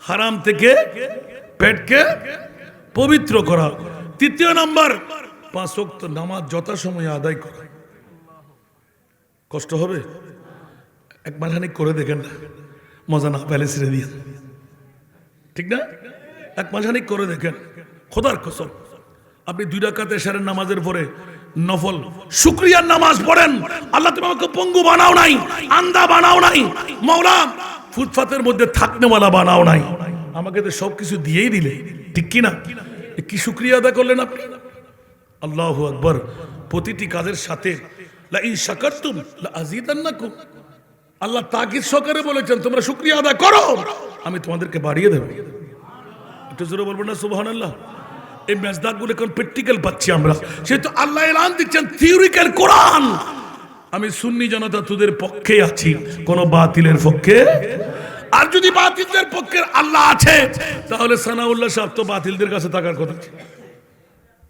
হারাম থেকে পেটকে পবিত্র করা। তৃতীয় নম্বর 5 ওয়াক্ত নামাজ যথাসময়ে আদায় করা। কষ্ট হবে, একবার খানিক করে দেখেন না, মজা না পেলে ছেড়ে দিয়ে, ঠিক না? এক মাঝখানিক করে দেখেন, খোদার কসম। আপনি 2 রাকাত এশারের নামাজের পরে নফল শুকরিয়ার নামাজ পড়েন। আল্লাহ তুমি আমাকে পঙ্গু বানাও নাই, আন্দা বানাও নাই, মাওলা ফুটপাতের মধ্যে থাকনেওয়ালা বানাও নাই, আমাকে তো সবকিছু দিয়েই দিলে, ঠিক কি না? কি শুকরিয়া আদা করলেন আপনি? আল্লাহু আকবার। প্রতিটি কাজের সাথে লা ইন শাকারতুম লা আযীদান্নাকুম, আল্লাহ তাকিদ সহকারে বলেছেন তোমরা শুকরিয়া আদা করো, আমি তোমাদেরকে বাড়িয়ে দেব। একটু জোরে বলবো না সুবহানাল্লাহ? এই মেজদাকগুলো এখন প্র্যাকটিক্যাল পাচ্ছি আমরা, সেহেতু আল্লাহ এলান দিচ্ছেন থিওরিক্যাল কোরআন। আমি সুন্নি জনতা তোদের পক্ষে আছি, কোন বাতিলের পক্ষে। আর যদি বাতিলদের পক্ষে আল্লাহ আছে, তাহলে সানাউল্লাহ সাহেব তো বাতিলদের কাছে থাকার কথা,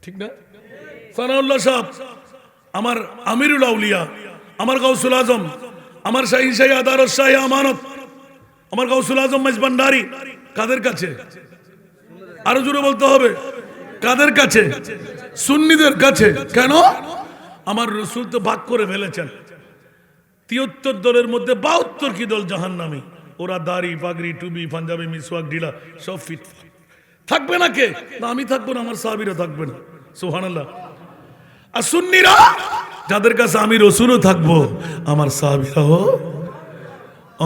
ঠিক না? সানাউল্লাহ সাহেব আমার আমিরুল আউলিয়া, আমার গাউসুল আজম, আমার শাহী শাহী আদালত শাহী আমানত, আমার গাউসুল আজম মেজবান্ডারি, কাদের কাছে? আরো জোরে বলতে হবে, কাদের কাছে? সুন্নিদের কাছে। কেন? আমার রাসূল তো ভাগ করে ফেলেছেন, 73 দলের মধ্যে 72 কি দল জাহান্নামী। ওরা দাড়ি পাগড়ি টুপি পাঞ্জাবি মিসওয়াক ঢিলা সব ফিট থাকবে না। কে? না আমি থাকবো না, আমার সাহাবীরা থাকবে না। সুবহানাল্লাহ। আর সুন্নিরা যাদের কাছে আমি রাসূলও থাকবো, আমার সাহাবীরাও।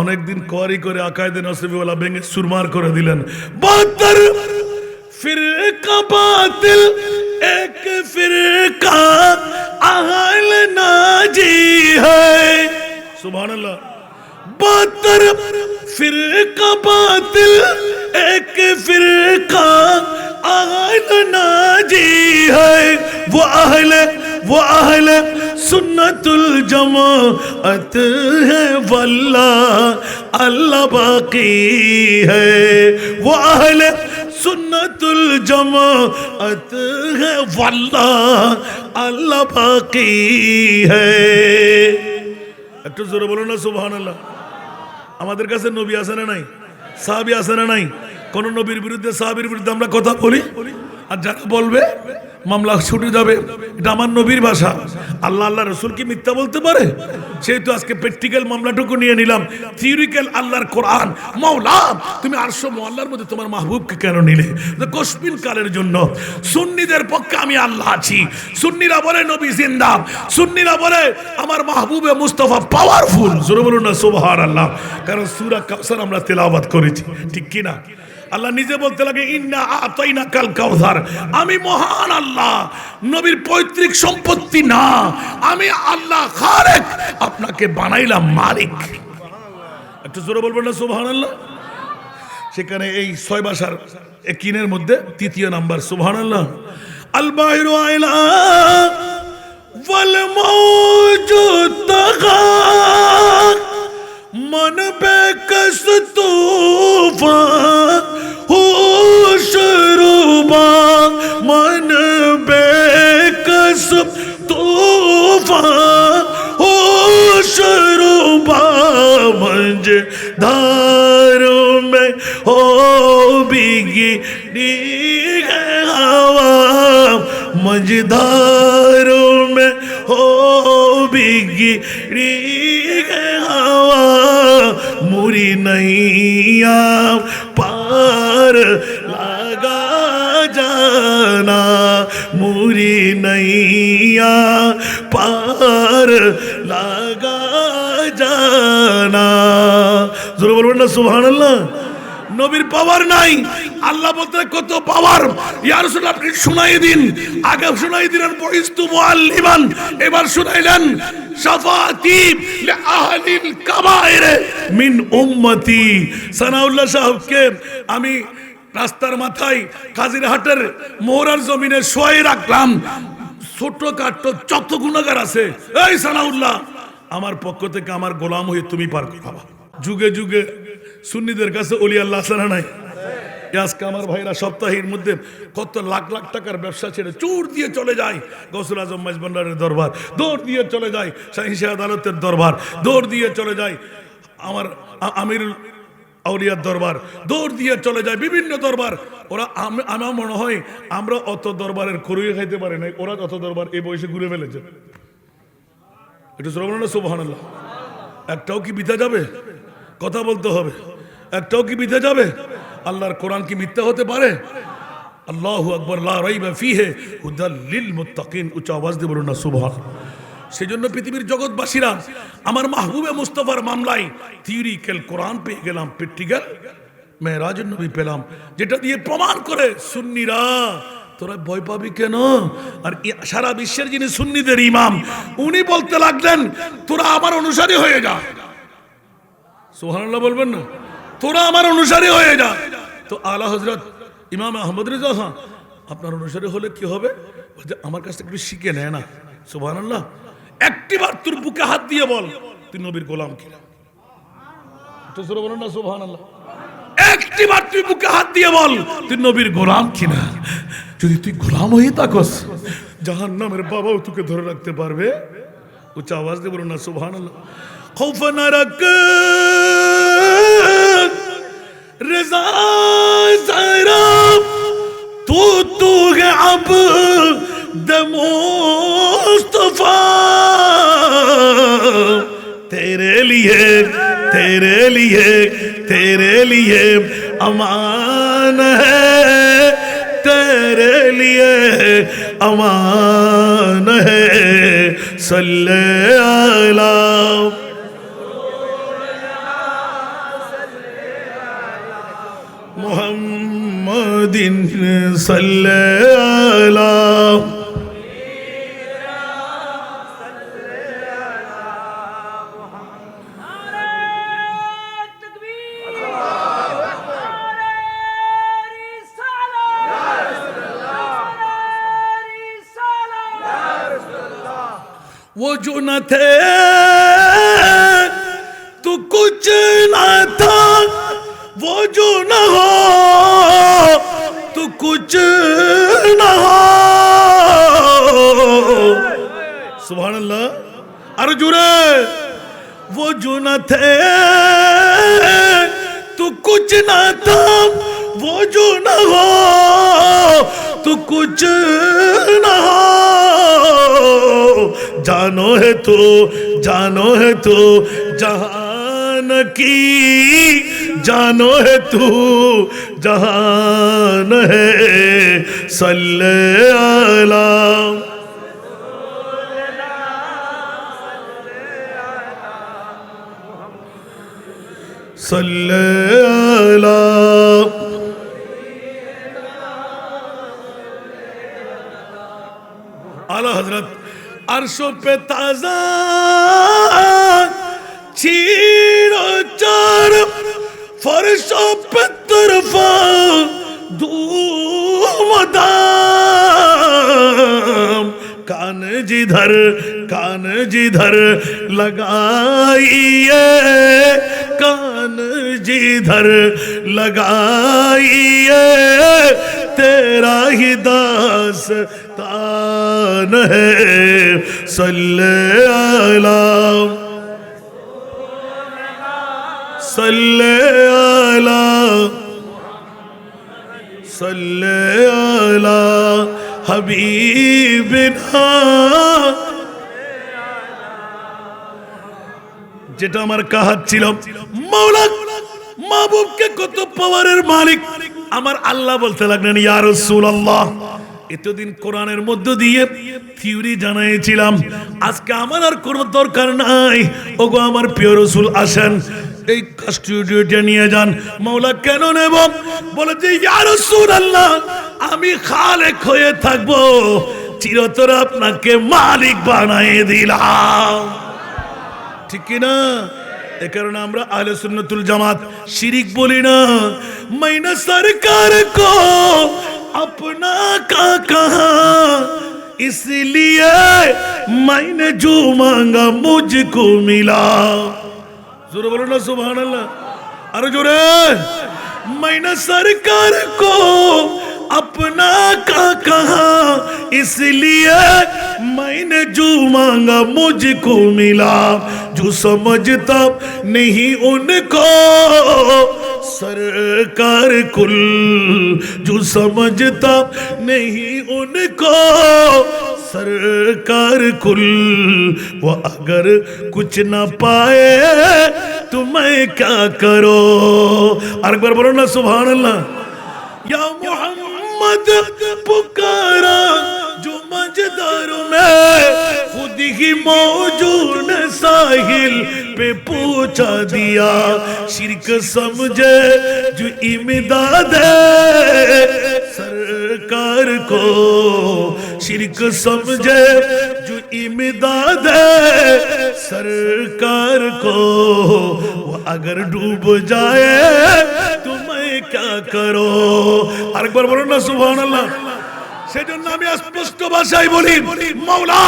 অনেকদিন কোয়ারি করে আকায়েদে নসিবিওয়ালা ভেঙে সুরমার করে দিলেন। 72 ফিরকা বাতিল, এক ফিরকা আহলে নাজি है। সুবহানাল্লাহ। 72 ফিরকা বাতিল, এক ফিরকা আহলে নাজি है। वो अहले सुन्नतुल जमाअत है, वल्लाह अल्लाह बाकी है। वो अहले सुन्नतुल जमाअत है, वल्लाह अल्लाह बाकी है। একটু জোরে বলো না সুবহানাল্লাহ। আমাদের কাছে নবী আছে না নাই? সাহাবী আছে না নাই? কোন নবীর বিরুদ্ধে সাহাবীর বিরুদ্ধে আমরা কথা বলি, আর যারা বলবে মামলা ছুটে যাবে। এটা আমার নবীর ভাষা। আল্লাহ আল্লাহ রাসূল কি মিথ্যা বলতে পারে? সেহেতু আজকে প্র্যাকটিক্যাল মামলাটুকু নিয়ে নিলাম। থিওরিক্যাল আল্লাহর কোরআন। মাওলা তুমি আরশ মুআল্লার মধ্যে তোমার মাহবুবকে কেন নিলে? কসমিন কালের জন্য। সুন্নিদের পক্ষে আমি আল্লাহ আছি। সুন্নিরা বলে নবী জিন্দা, সুন্নিরা বলে আমার মাহবুবে মুস্তাফা পাওয়ারফুল। জোরে বলুন না সুবহানাল্লাহ। কারণ সূরা কাউসার আমরা তেলাওয়াত করেছি, ঠিক কি না? আল্লাহ নিজে বলতে লাগে ইন্না আতাইনা কাল কাউসার, আমি মহান আল্লাহ, নবীর পৈতৃক সম্পত্তি না, আমি আল্লাহ খালেক, আপনাকে বানাইলাম মালিক। একটু জোরে বলবেন না সুবহানাল্লাহ। সেখানে এই 6 ভাষার একিনের মধ্যে 3য় নাম্বার সুবহানাল্লাহ। আল বাহিরু আইলা ওয়াল মাউজুদ তাগা, मन बेकस तूफान होशरुबा, मन बेकस तूफान होशरुबा, मुझे धारों में हो बिगी हवा, मुझे धारों में हो बिगी हवा, मुरी नैया पार लगा जाना, मुरी नैया पार लगा जाना। জোরে বলবেন না সুবহানাল্লাহ। নবীর পাওয়ার নাই, আল্লাহ বলতে কত পাওয়ার। ইয়া রাসূল আপনি শুনাই দিন। আগে শুনাই দিলেন বইস্তু মুআল্লিমান, এবার শুনাইলেন শাফাতি লিআহলিল কাবায়ের মিন উম্মতি। সানাউল্লাহ সাহেবকে আমি রাস্তার মাথায় কাজিরহাটের মোহরার জমিনে শোয়াই রাখলাম। ছোটখাটো যত গুনাহগার আছে, এই সানাউল্লাহ আমার পক্ষ থেকে আমার গোলাম হয়ে তুমি পার করাবা। যুগে যুগে সুন্নিদের কাছে ওলি আল্লাহ আছে না নাই? আজকে আমার ভাইরা সপ্তাহের মধ্যে কত লাখ লাখ টাকার ব্যবসা ছেড়ে চোর দিয়ে চলে যায় গৌসুল আজম মাইজভান্ডারের দরবার, দৌড় দিয়ে চলে যায় শাহী আদালতের দরবার, দৌড় দিয়ে চলে যায় আমার আমিরুল আউলিয়ার দরবার, দৌড় দিয়ে চলে যায় বিভিন্ন দরবার। ওরা আমার মনে হয় আমরা অত দরবারের খড়ুয়ে খাইতে পারি নাই, ওরা অত দরবার এই বয়সে ঘুরে ফেলেছে। একটু শ্রবণ না সুবহানাল্লাহ। একটাও কি বিতা যাবে? কথা বলতে হবে, একটাও কি বিতা যাবে? আল্লাহর কোরআন কি মিথ্যা হতে পারে? আল্লাহু আকবার, লা রাইবা ফিহি হুদাল লিল মুত্তাকিন। উচ্চ আওয়াজ দিয়ে বলুন না সুবহান। সেজন্য পৃথিবীর জগৎবাসীরা আমার মাহবুবে মুস্তাফার মামলায় থিওরিক্যাল কোরআন পেয়ে গেলাম, প্র্যাকটিক্যাল মেরাজুন নবী পেলাম, যেটা দিয়ে প্রমাণ করে সুন্নিরা তোরা ভয় পাবি কেন? আর সারা বিশ্বের যিনি সুন্নিদের ইমাম, উনি বলতে লাগলেন তোরা আমার অনুসারী হয়ে যা। সুবহানাল্লাহ বলবেন না? তোরা আমার অনুসারী হয়ে যা। তো আলা হযরত ইমাম আহমদ রেজা খান আপনার অনুসারী হলে কি হবে? বলছে আমার কাছ থেকে একটু শিখে নেয় না। সুবহানাল্লাহ। একটিবার তোর বুকে হাত দিয়ে বল তুই নবীর গোলাম কিনা। তো সুরে বলুন না সুবহানাল্লাহ। একটিবার তুই বুকে হাত দিয়ে বল তুই নবীর গোলাম কিনা। যদি তুই গোলাম হয়ে থাকস জাহান্নামের বাবাও তোকে ধরে রাখতে পারবে। উচ্চ আওয়াজ দিয়ে বলুন না সুবহানাল্লাহ। খৌফান রাক রেজা জায়রা তু গে আব দে মুস্তফা तेरे लिए तेरे लिए तेरे लिए अमान है, तेरे लिए अमान है। सल्ले अला मुहम्मदिन सल्ले अला। वो जो न थे तो कुछ न था, वो जो न हो तो कुछ न हो। सुभान अल्लाह। अरे जुरे वो जो न थे तो कुछ न था, वो जो न हो तो कुछ न हो। जानो है तो जहान की, जानो है तू जहान है। सल्ले अला सल्ले अला। आला हजरत अर्शों पे ताजा चीरो चार, फर्शों पे तरफा धूमधाम। कान जिधर लगाइए, कान जिधर लगाइए, तेरा ही दास्तान है। सल्ले अला सल्ले अला सल्ले अला हबीबिना। যেটা আমার কাহাত ছিল, মাওলা মাহবুবকে কত পাওয়ারের মালিক আমার আল্লাহ বলতে লাগলেন ইয়া রাসূলুল্লাহ। এতদিন কোরআনের মধ্য দিয়ে থিওরি জানাইছিলাম, আজকে আমার আর কোনো দরকার নাই। ওগো আমার প্রিয় রাসূল আসেন এই স্টুডিওটা নিয়ে যান। মাওলা কেন নেব? বলে যে ইয়া রাসূলুল্লাহ আমি খালেক হয়ে থাকবো, চিরতর আপনাকে মালিক বানিয়ে দিলাম। ঠিক কি না? এ কারণে আমরা আহলে সুন্নতুল জামাত শিরিক বলি না। मैंने सरकार को अपना का कहा, इसलिए मैंने जो मांगा मुझको मिला। जोरे बोलो ना सुभान अल्लाह। अरे जोरे मैंने सरकार को अपना का कहा, इसलिए मैंने जो मांगा मुझको मिला। जो समझता नहीं उनको सरकार कुल, जो समझता नहीं उनको सरकार कुल, वो अगर कुछ ना पाए तो मैं क्या करो। और एक बार बोलो ना सुभान अल्लाह। या मोहम्मद पुकारा जो मजदार में खुद ही मौजूद साहिल पे पूछा दिया। शिरक समझे जो इमदाद सरकार को, शिरक समझे जो इमदाद सरकार को, वो अगर डूब जाए तो मैं क्या करो। আর একবার বলুন না সুবহানাল্লাহ। সেজন্য আমি স্পষ্ট ভাষায় বলি, মাওলা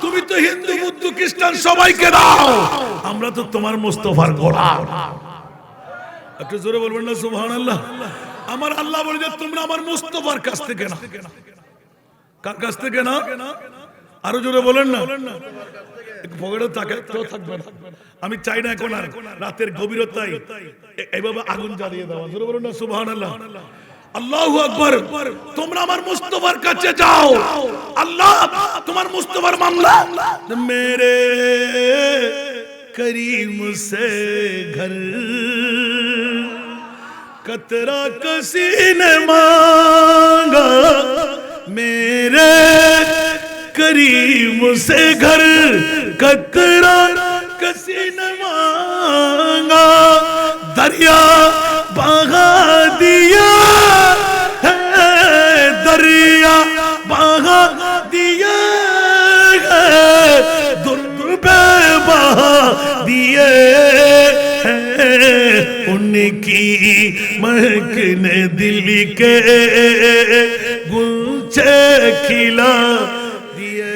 তুমি তো হিন্দু বুদ্ধ খ্রিস্টান সবাইকে দাও, আমরা তো তোমার মুস্তাফার গোলাম। একটু জোরে বলবেন না সুবহানাল্লাহ। আমার আল্লাহ বলে যে তোমরা আমার মুস্তাফার কাছ থেকে না। কার কাছ থেকে না? আরো জোরে বলেন না। পকেটে থাকবে না। আমি চাই না এখন আর রাতের গভীরতায় এইভাবে আগুন জ্বালিয়ে দেওয়া। জোরে বলুন না সুবহানাল্লাহ। আল্লাহু আকবার। তোমরা আমার মুস্তাফার কাছে যাও, আল্লাহ তোমার মুস্তাফার মামলা মেরে करीम से घर कतरा किसी ने मांगा, मेरे करीम से घर कतरा किसी ने मांगा। दरिया बहा दिया है, दरिया बहा दिया है, दुर्बे बहा दिए हैं। उनकी महक ने दिल के गुंचे खिला दिए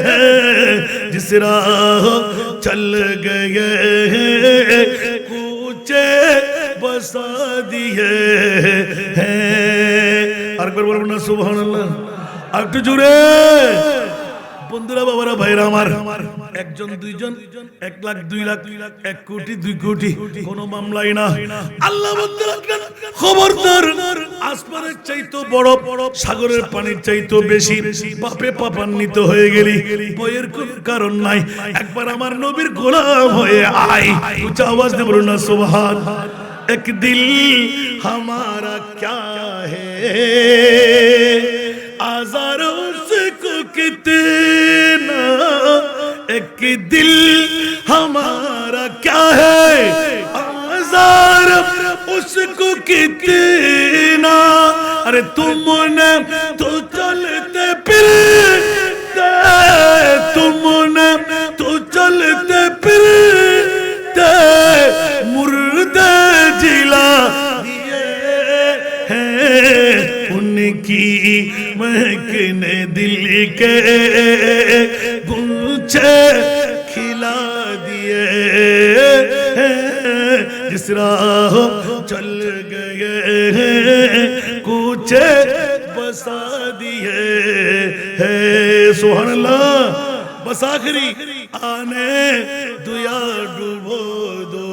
हैं। जिस राह चल गए हैं कूचे बसा दिए हैं। আর একবার বলবো না সুবহানাল্লাহ। আর একটু জোরে। বন্ধুরা বাবারা ভাইরা আমার, একজন দুইজন 1 লাখ 2 লাখ 1 কোটি 2 কোটি কোন মামলাই না। আল্লাহ বলতে লাগলেন খবরদার, আসমানের চাইতো বড়, সাগরের পানির চাইতো বেশি পাপে পাপান্বিত হয়ে গেলি ভয়ের কোন কারণ নাই। একবার আমার নবীর গোলাম হয়ে আয়। উচ্চ আওয়াজ দিয়ে বলুন না সুবহান। এক দিল हमारा क्या है, आज़ार उसको कितना, एक दिल हमारा क्या है, आज़ार उसको कितना। अरे तुमने तो चलते फिरते, तुमने तो चलते फिरते मुर्दे जिला दिए हैं। उनकी महक ने दिल के गुंचे खिला दिए हैं। जिस राह चल गए हैं कूचे बसा दिए हैं। सुभान अल्लाह। बस आखिरी आने दुया डूबो दो,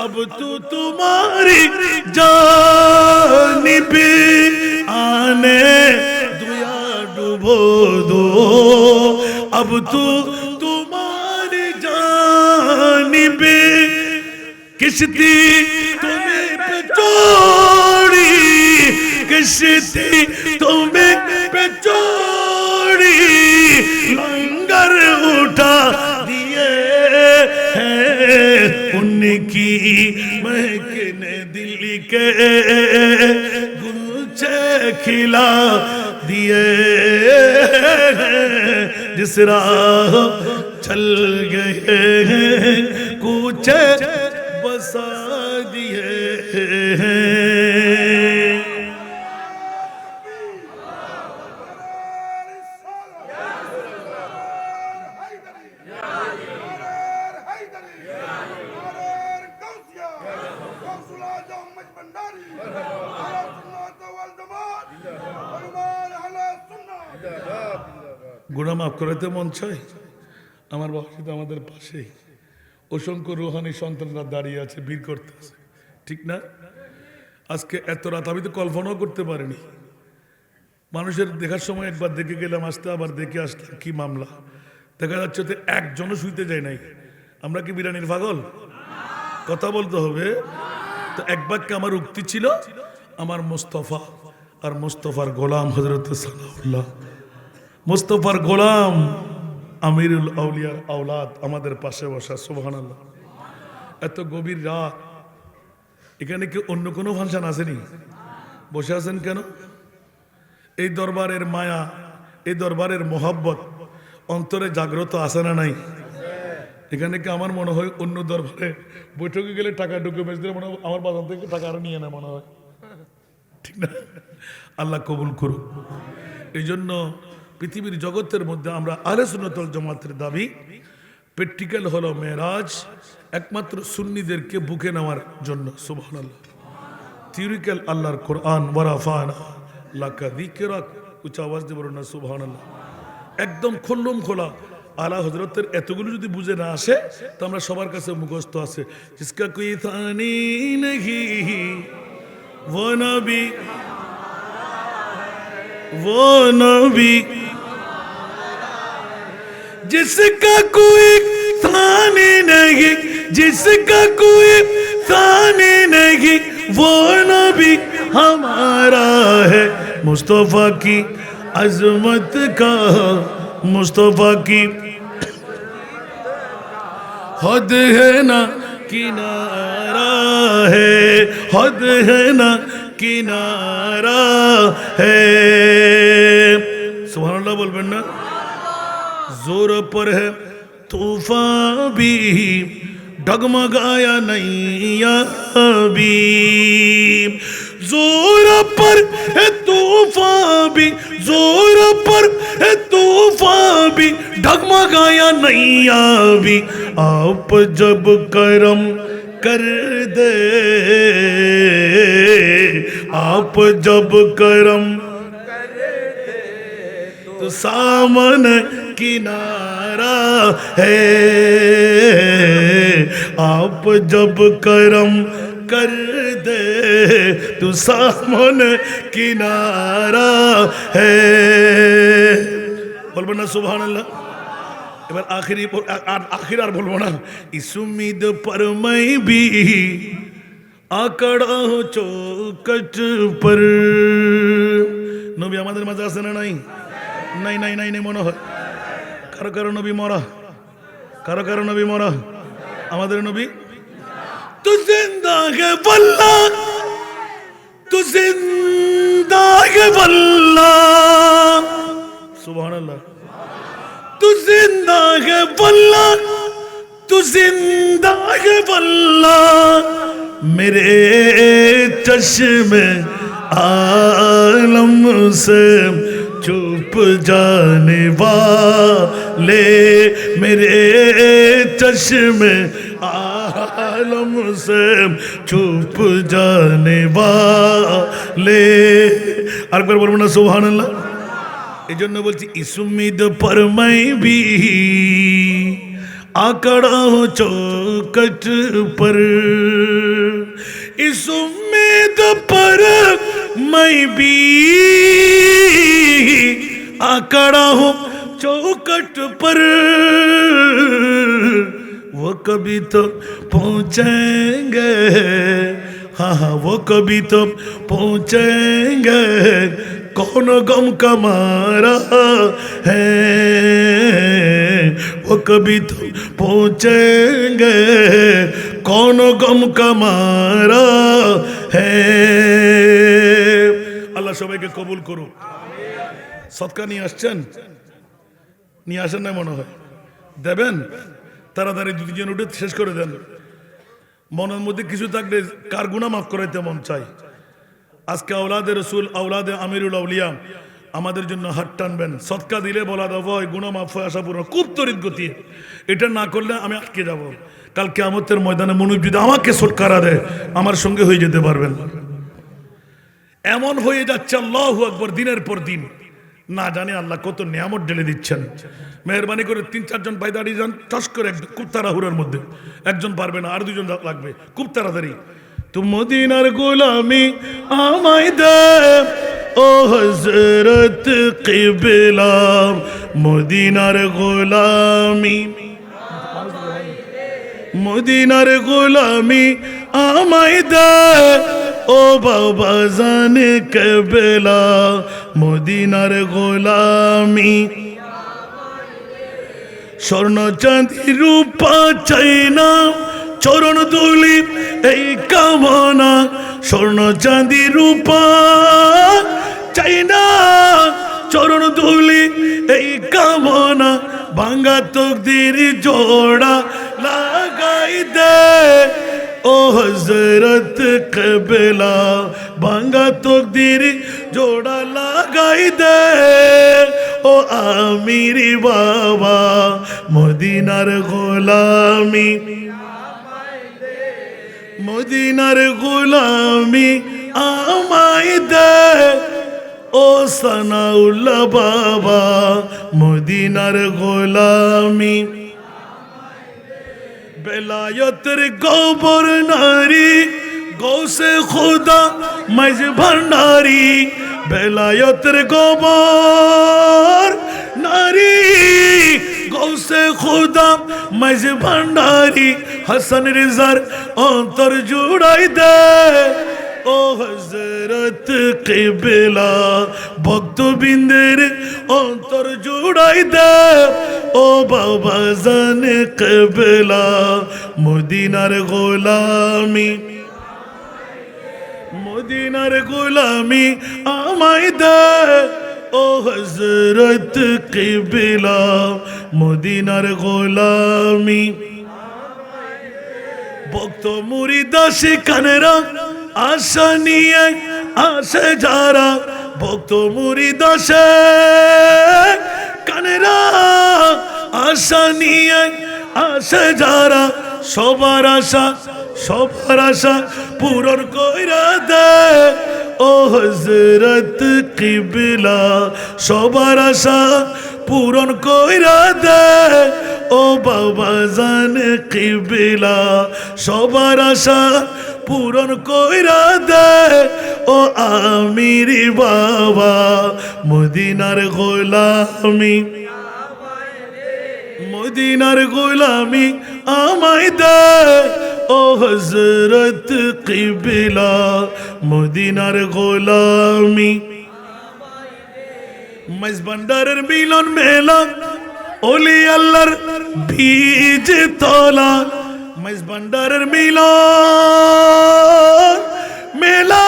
अब तो तुम्हारी जानिब आने दुया डूबो दो, अब तो तुम्हारी जानिब किश्ती तुम्हें पे चोरी, किश्ती तुम्हें पे चोरी लंगर उठा दिए हैं। उनकी महक ने दिल के गुंचे खिला दिए हैं। जिस राह चल गए हैं कूचे बसा दिए हैं। গুনাহ মাফ করাতে মন চায়। আমার বাবা তো আমাদের পাশেই অসংখ্য রুহানি সন্তানরা দাঁড়িয়ে আছে, ভিড় করতেছে, ঠিক না? আজকে এত রাত আমি তো কল্পনাও করতে পারিনি। মানুষের দেখার সময় একবার দেখে গেলাম, আসতে আবার দেখে আসলাম, কি মামলা দেখা যাচ্ছে তো একজনও শুইতে যায় নাই। আমরা কি বিরানির পাগল? কথা বলতে হবে তো। এক বাক্যে আমার উক্তি ছিল, আমার মুস্তফা আর মুস্তফার গোলাম হযরত সালাউল্লাহ, মুস্তফার গোলাম আমিরুল আউলিয়ার আওলাদ আমাদের পাশে বসা। সুবহানাল্লাহ। এত গভীর রাত, এখানে কি অন্য কোনো ফাংশন আসেনি? বসে আছেন কেন? এই দরবারের মায়া, এই দরবারের মোহাব্বত অন্তরে জাগ্রত আছে না নাই? এখানে কি আমার মনে হয় অন্য দরবারে বৈঠকে গেলে টাকা ঢুকে বেশ দিলে মনে হয় আমার বাজার থেকে টাকা আরো নিয়ে নেয় মনে হয়, ঠিক না? আল্লাহ কবুল করুক। এই জন্য পৃথিবীর জগতের মধ্যে আমরা আহলে সুন্নাত ওয়াল জামাতের দাবি, প্র্যাকটিক্যাল হলো মেরাজ একমাত্র সুন্নিদেরকে বুকে নেওয়ার জন্য। সুবহানাল্লাহ। থিওরিক্যাল আল্লাহর কোরআন, ওয়া রাফা'না লাকা যিকরাক, উচ্চ আওয়াজ দিয়ে বলুন না সুবহানাল্লাহ। একদম খুল্লুম খোলা আলা হযরতের এতগুলো যদি বুঝে না আসে তো আমরা সবার কাছে মুখস্থ আছে, জিসকা কোই থানি নেহি वो नबी, वो नबी जिसका कोई थाने नहीं, जिसका कोई थाने नहीं, वो नबी हमारा है। मुस्तफा की अजमत का, मुस्तफा की हद है ना किनारा है, हद है ना किनारा है। सुभान अल्लाह बोलबेन ना। जोर पर है तूफान भी, डगमगाया नैया भी। जोर पर है तूफान भी, जोर पर है तूफान भी, डगमगाया नैया भी। आप जब करम कर दे, आप जब करम कर दे तो सामने किनारा है। आप जब करम कर दे तो सामने किनारा है। बोल बना सुभान अल्लाह। এবার আখির আর বলবো না। इस उम्मीद पर मैं भी आकड़ा हूँ चौकट पर। নবী আমাদের মাঝে আছে না নাই? নাই নাই নাই নাই মনে হয়। কারো কারো নবী মরা, কারো কারো নবী মরা। আমাদের নবী তু জিন্দা হে বল্লা, তু জিন্দা হে বল্লা। সুবহানাল্লাহ। तू जिंदा है वल्ला, तू जिंदा है वल्ला। मेरे चश्मे आलम से चुप जाने वाले, मेरे चश्मे आलम से चुप जाने वाले। আর একবার বলবো না সুবহানাল্লাহ। এই জন্য বলছি इस उम्मीद पर मैं भी आकड़ा हूँ चौकट पर। इस उम्मीद पर मैं भी आकड़ा हूँ चौकट पर। वो कभी तो पहुँचेंगे, हाँ हाँ वो कभी तो पहुँचेंगे। कौन गम का मारा है, वो कभी तो पहुँचेंगे। कौन गम का मारा है। আল্লাহ সবাইকে কবুল করুক। সদকা নিয়ে আসছেন? নিয়ে আসেন না মনে হয়? দেবেন? তাড়াতাড়ি দুজন উঠে শেষ করে দেন। মনের মধ্যে কিছু থাকলে কার গুনাহ মাফ করাইতে মন চাই। আজকে আওলাদে রসুল, আওলাদে আমিরুল আউলিয়া আমাদের জন্য হাত টানবেন। সদকা দিলে বলা দেবো গুনাহ মাফ হয়ে আসা পুরো খুব তরিত গতি। এটা না করলে আমি আটকে যাব। কাল কিয়ামতের ময়দানে মনুষ যদি আমাকে সৎকারা দেয় আমার সঙ্গে হয়ে যেতে পারবেন। এমন হয়ে যাচ্ছে আল্লাহু আকবার দিনের পর দিন। না জানি আল্লাহ কত নিয়ামত ঢেলে দিচ্ছেন। মেহরবানি করে 3-4 জন ভাই দাঁড়িয়ে যান, টস করে একদম খুব তাড়াহুড়োর মধ্যে। একজন পারবে না, আর 2 জন লাগবে, খুব তাড়াতাড়ি। তুম মদিনার গোলামি আমায় দে ও হযরত কিবলা, মদিনার গোলামি, মদিনার গোলামি আমায় দে ও বাবা জানে কিবলা, মদিনার গোলামি। স্বর্ণ চাঁদি রূপা চাই না, চরণ ধুলি এই কামনা। স্বর্ণ চাঁদি রূপা চাই না, চরণ ধুলি এই কামনা। ভাঙ্গা তকদির জোড়া লাগাই দে ও হযরত কিবলা, ভাঙ্গা তকদির জোড়া লাগাই দে ও আমিরি বাবা, মদিনার গোলামি, মদিনার গোলামি আমায় দে ও সানাউল্লাহ বাবা, মদিনার গোলামি। বেলায়তের গোবর নারী গৌসে খুদা মাইজ ভান্ডারি, বেলায়তের গোবর নারী গৌসে খুদা মাইজ ভান্ডারি। হাসান রেজার অন্তর জুড়াই দে ও হযরত কিবলা, ভক্তবৃন্দের অন্তর জুড়াই দে ও বাবা জানে কিবলা, মদিনার গোলামি, মদিনার গোলামি আমায় দে ও হযরত কিবলা, মদিনার গোলামি। ভক্ত মুরিদা সেখানেরা আশা নিয়ে আসে যারা, ভক্ত মুরিদা সেখানেরা আশা নিয়ে আসে যারা। সবার আশা, সবার আশা পূরণ কইরা দে ও হযরত কিবলা, সবার আশা পূরণ কইরা দে ও বাবা জানে কিবলা, সবার আশা পূরণ কইরা দে ও আমিরি বাবা, মদিনার গোলামি, মদিনার গোলামি আমায় দে ও হযরত কিবলা, মদিনার গোলামি। মাইজ ভান্ডারের মিলন মেলা ওলি আল্লাহর বীজ তলা, মাইজ ভান্ডারের মিলন মেলা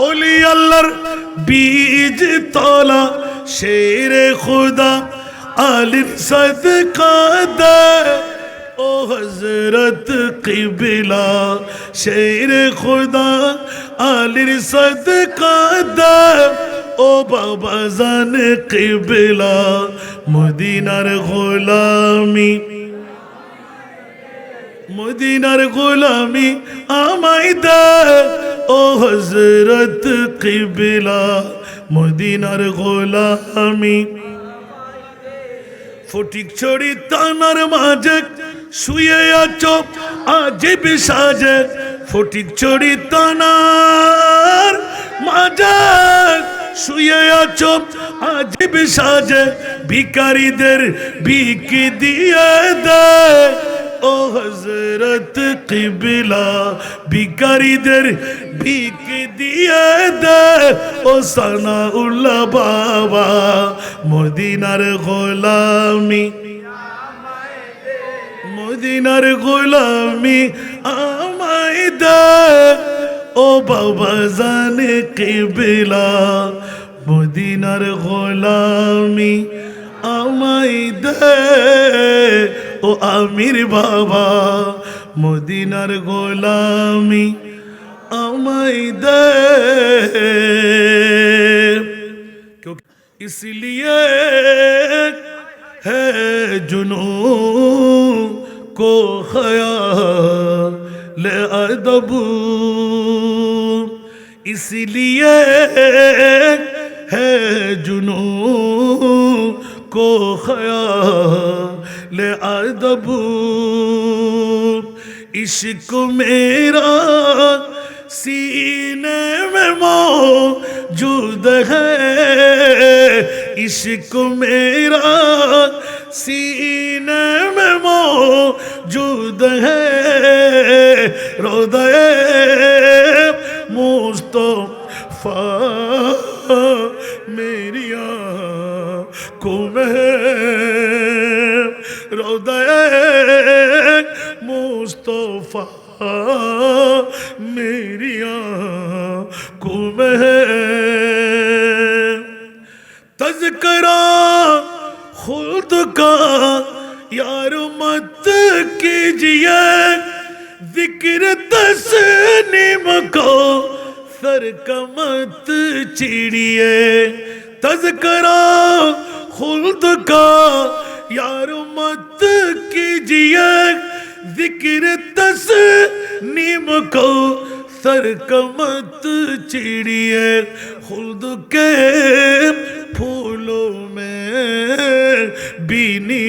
ওলি আল্লাহর বীজ তলা। শেরে খুদা আলির সদকা দে ও হযরত কিবলা, শেরে খুদা আলির সদকা দে ও বাবা জানে কিবলা, মদিনার গোলামি, মদিনার গোলামি আমায় দে ও হযরত কিবলা, মদিনার গোলামি। ফটিক ছড়ি তানার মাঝে শুয়ে আছো আজিব সাজে, ফটিক ছড়ি তানার মাঝে শুয়ে আছো আজিব সাজে। ভিখারীদের ভিক দিয়ে দে ও হযরত কিবলা, ভিখারীদের ভিক দিয়ে দে ও সানাউল্লাহ বাবা, মদিনার গোলামি, মদিনার গোলামি আমায় দে ও বাবা জানে কিবলা, মদিনার গোলামি আমায় দে ও আমির বাবা, মদিনার গোলামি আমায় দে। इसलिए है जुनून को ख्याल अदब, इसलिए है जुनू को ख्याल अदब इश्क मेरा सीने में मौजूद है इश्क मेरा सीने में मौजूद है रोदे मुस्तफा मेरी आँखों में रोदे मुस्तफा मेरी आँखों में तज़किरा खुद का यार मत कीजिए जिक्र तस्नीम को सर का मत चिड़िए तज़किरा खुद का यार मत कीजिए जिक्र तस्नीम को सर का मत चिड़िए खुद के फूलों में बीनी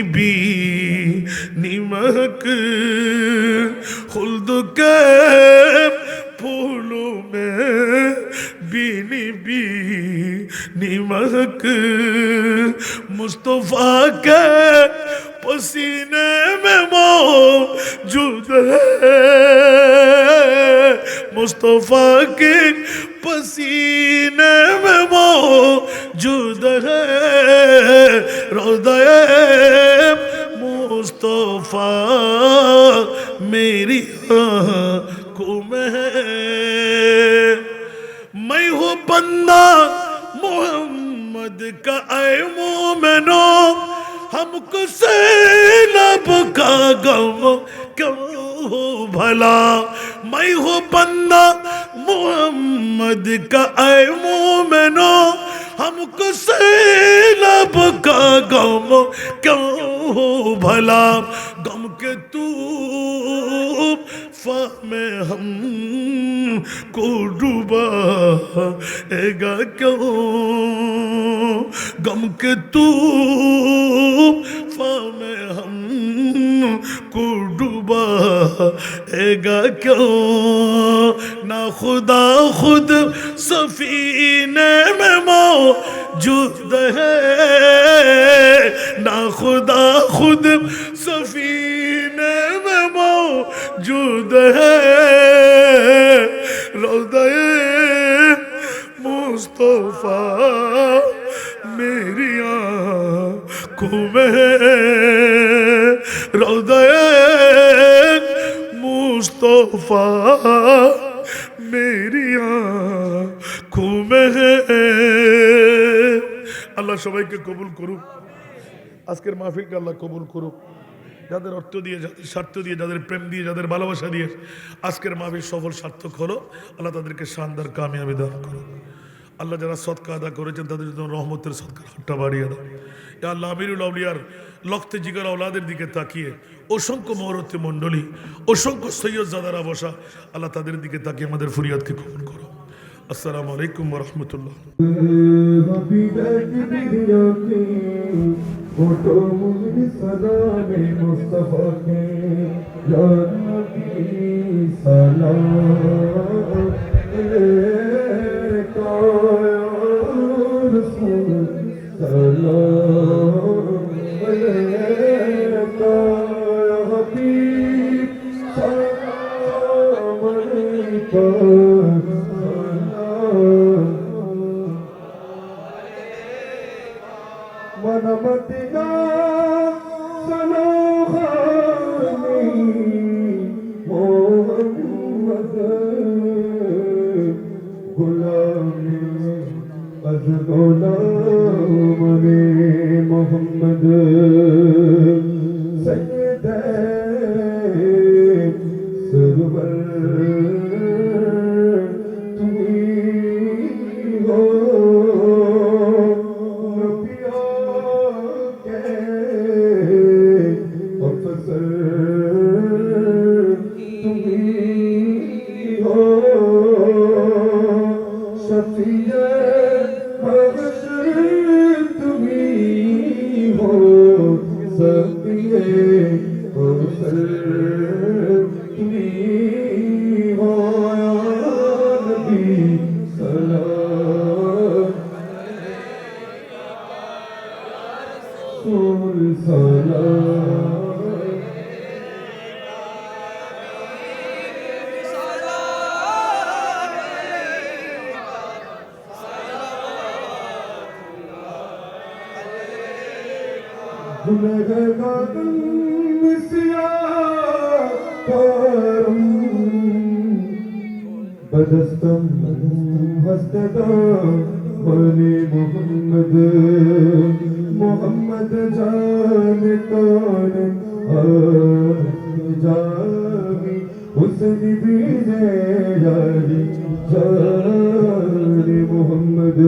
महक खुद के फूलों में बीनी महक मुस्तफा के पसीने में मौजूद है मुस्तफा के पसीने में मौजूद है रोज़े मुस्तफा मेरी आँखों में है मैं हूँ बंदा मोहम्मद का ऐ मोमिनो हमको सैलाब का गम क्यों हो भला मैं हूँ बंदा मोहम्मद का ऐ मोमिनो हमको सैलाब का गम क्यों हो भला गम के तूफ़ान में हम को डूबाएगा क्यों गम के तूफ़ान में हम को डूबाएगा क्यों ना खुदा खुद सफीने में मौजूद है ना खुदा खुद सफीने में मौजूद है रोज़े मुस्तफा मेरी आँखों में रोज़े मुस्तफा मेरी आँखों में আল্লাহ সবাইকে কবুল করুক আজকের মাহফিলকে আল্লাহ কবুল করুক যাদের অর্থ দিয়ে যাদের স্বার্থ দিয়ে যাদের প্রেম দিয়ে যাদের ভালোবাসা দিয়ে আজকের মাহফিল সফল সার্থক হলো আল্লাহ তাদেরকে শানদার কামিয়াবি দান করুক আল্লাহ যারা সদকা আদা করেছেন তাদের জন্য রহমতের সদকার হাতটা বাড়িয়ে দাও ইয়া আল্লাহ আমিরুল আউলিয়ার লক্তে জিগার আওলাদের দিকে তাকিয়ে অসংখ্য মহরতে মণ্ডলী অসংখ্য সৈয়দ জাদারা বসা আল্লাহ তাদের দিকে তাকিয়ে আমাদের ফরিয়াদকে কবুল করো আসসালামু আলাইকুম ওয়া রাহমাতুল্লাহ फोटो मुझे सदा में मुस्तफा के यार की सलाम का रसूल सलाम का हबीब सलाम अलैका मनमतिया सनोखानी मोहम्मद गुलामी अज गुलाम मोहम्मद सैयद सरवर शफीए कौसर तुम्ही हो या नबी सलाम रसूल सलाम गुनहगारम सियाकारम बदस्तम हस्तदा बने मोहम्मद मोहम्मद जान कौन जामी हुस्न भी यारी जान मोहम्मद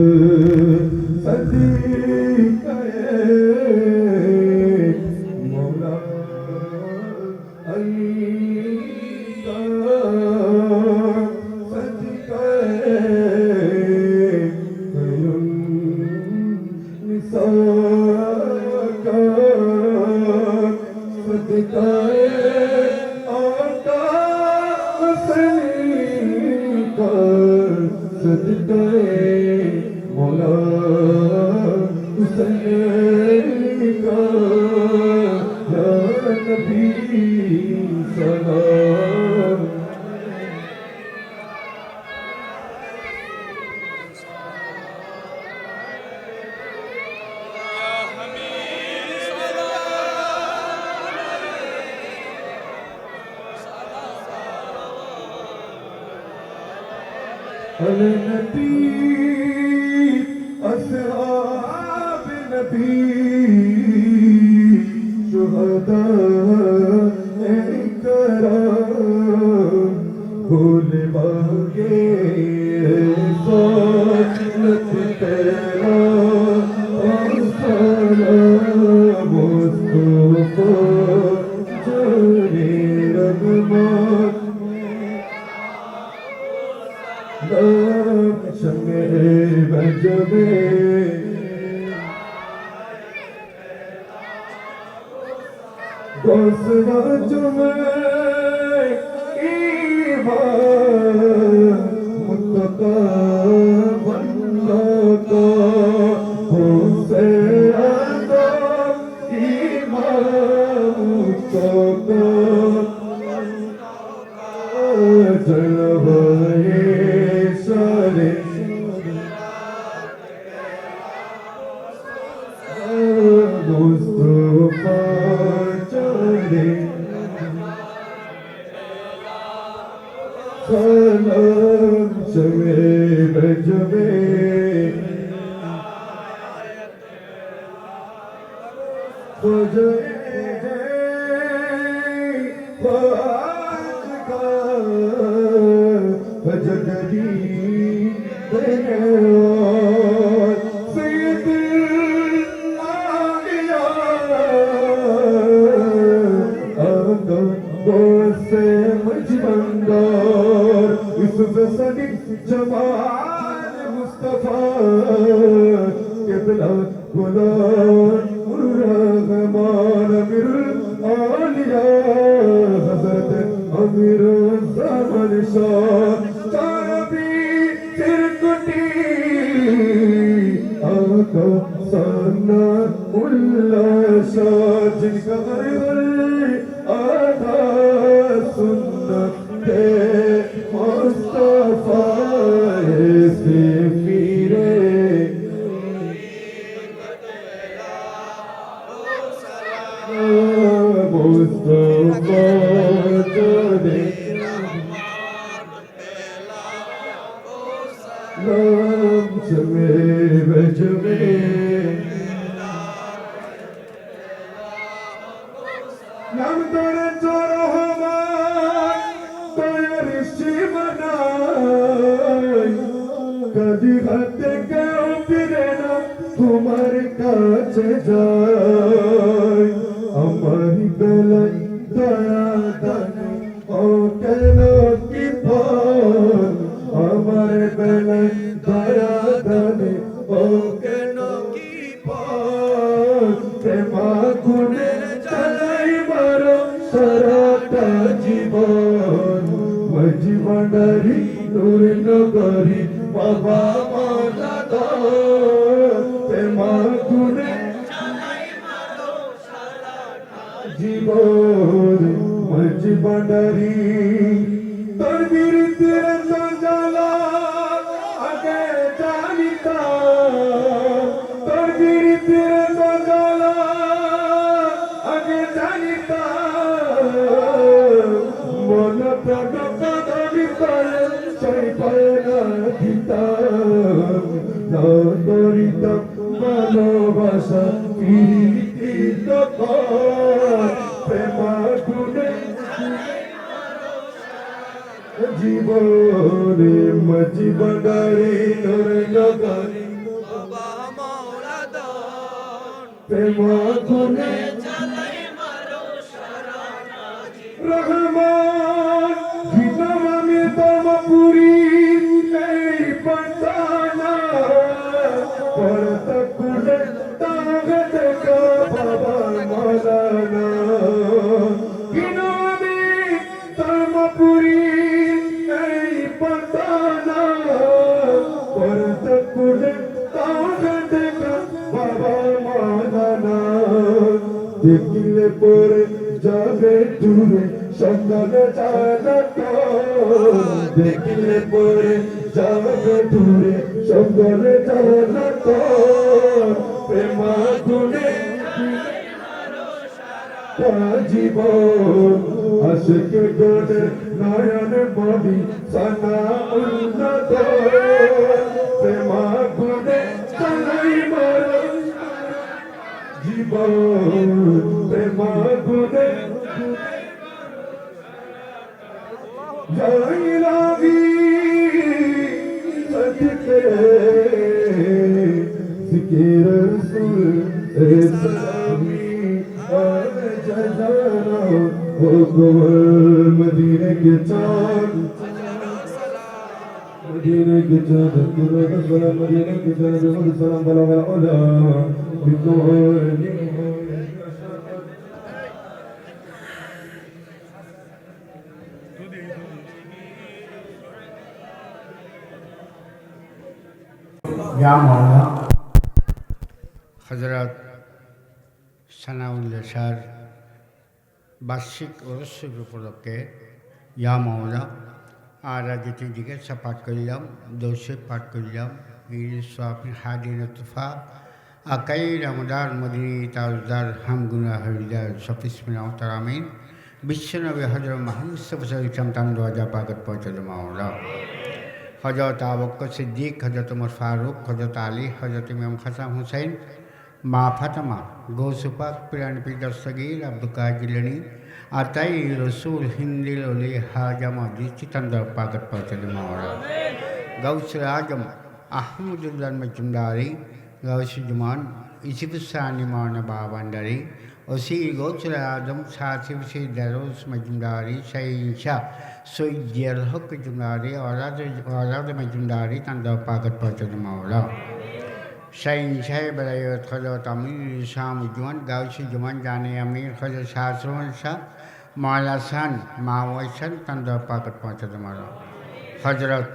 सदीक मौला अली का सदका कयुन निसा का सदका आका हसनी का सदका मौला हुसैन का या नबी सलाम अल नबी अस्हाब नबी शुहदा करम भूल भागे सोचत तेरा सलाम मुस्तफा जाने रहमान शमे बजबे गोसवा जुमे ईमान मुत्तका वन्नका हुसैन ईमान मुत्तका जलवाए सारे मुस्तफा चले सलाम चले बजबे जगदी सैयद आलिया आका से मजबंदार यूसुफ सदी जमाल मुस्तफा किबला गुलाम रहमान अमीरुल आलिया हजरत अमीर ज़मान शाह चाबी तिरकुटी आका सना उल्लाह शाह जिनका घर आधा सुन्नत मुस्तफा से पीरे मुस्तफा जाने नाम चमे बजमे नाम तोरे चोरो हमार तोरे ऋषि बनाई कदी हत्ते के फिरे ना तुम्हारे काছে যায় हमारी बेलाई दया दानी ओ केनो की पान हमारे बेलाई दया दानी ओ केनो की पान प्रेमा गुने चला ভান্ডারি নূর নগরী বাবা মাওলা প্রেমা গুনে জীবন মজ ভান্ডারি তোর বিরুদ্ধে তো জ্বালা আগে জানিতা তোর বিরুদ্ধে তো জ্বালা আগে জানিতা মন প্রাণ কাঁদনি পারে সেই পায়না দিতা না করিতা ভালোবাসা প্রীতি তো প্রেমা গুনে জীবনে মজি ভান্ডারি নূর নগরী বাবা মাওলা প্রেমা গুনে রহমান গীতামামি তমপুরি এই পাতানা পরত কুলে তাগত কা বাবা মাওলানা গীতামামি তমপুরি এই পাতানা পরত কুলে তাগত কা বাবা মাওলানা দেখিলে পরে যাবে দূরে সন্ধান জানাত দেখিলে পরে যাবে দূরে সন্ধান জানাত প্রেমা গুনে জীবন আশিক গনে নয়ন মনি সানা উন্নত প্রেমা গুনে চালাই মারো জীবন প্রেমা গুনে যাই লাগি সদকে জিকির রসুল সালামি আর জানা ও গোল মদিনে के चांद मदीने के चांद कुरान सलाम मदीने के चांद सलाम बला बला ओला बिको या मौला हजरत সানাউল্লাহর বার্ষিক উৎসব উপলক্ষে ইয়া মৌলা আর যেটি জিজ্ঞাসা পাঠ করিলাম দোষে পাঠ করিলাম ইসফিন হাদিন তুফা আকাই রামদার মদিনী তাজদার হামগুনা হরিদার সফিসমিন আওতার আমিন বিশ্বনবী হজরত মোহাম্মদ সাল্লাম তান্দোয়াজা পাগত পৌঁছল মাওলা হজরত আবুবকর সিদ্দিক হজরত উমর ফারুক হজরত আলী হজরত ইমাম হাসান হুসাইন মা ফাতেমা গৌসুপাক পিরানপি দস্তগীর আব্দুল কাজিলানি আতাই রসুল হিন্দিল ওলি হাজামা চিতন্দর পাগত পৌঁছল মাওলা গৌসুল আজম আহমদুল্লাহ মজুমদারি গৌসুজমান ইসিফুসানি মাওনা বাবান্ডারি ওসি গৌসুল আজম সাসিফসি দারুস মজুমদারি শাহ সৈয়দ হক জুমদারি औलाद मजूमदारी तंदर पागत पहुँचल मौला शहनशाह बरयत हजरत अमीर शाह जुमान गाउसी जुमान जाने अमीर हजरत शाहरुन शाह मौला सन मावसन तंदर पागत पहुँचल मौला हजरत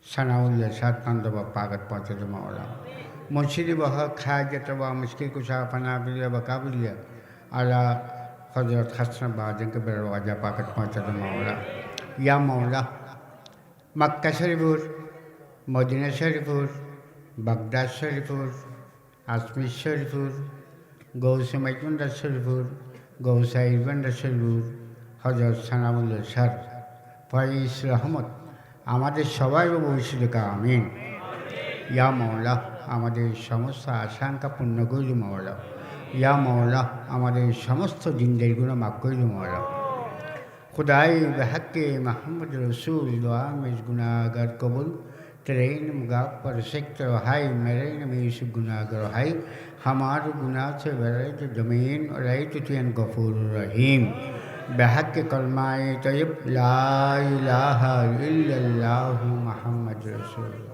सनाउल्लाह शाह तंदर पागत पहुँचल मौला मुर्शिद बह खाजत व मुश्किल कुशा फना बिलिया बकाबिलिया अला हजरत हसन बाजन के दरवाजा पाकत पहुँचल मौला या मौला मक्का शरीफुर मदीना शरीफुर बगदाद शरीफुर आसमिर शरीफुर गौस मजमुंदा शरीफुर गौसा इरबंदा शरीफुर हजरत सनाउल्लाह सर फैस रहमत আমাদের সবাই ভবিষ্যৎকা আমিন ইয়া মৌলা আমাদের সমস্ত আশঙ্কা পূর্ণ করিল মৌলা ইয়া মৌলা আমাদের সমস্ত জিন্দের গুণ মাফ করিল মৌলা खुदाई बहक़ मोहम्मद रसूल दुआ में गुनाहगार कबूल तेरे मुगा पर सिक्त हाय मेरे नमीश गुनाहगार हाय हमारे गुनाह से भरे जो ज़मीन और रही तो तीन गफूर रहीम बहक़ कलमाए तय्यब ला इलाहा इल्लल्लाहु मुहम्मद रसूल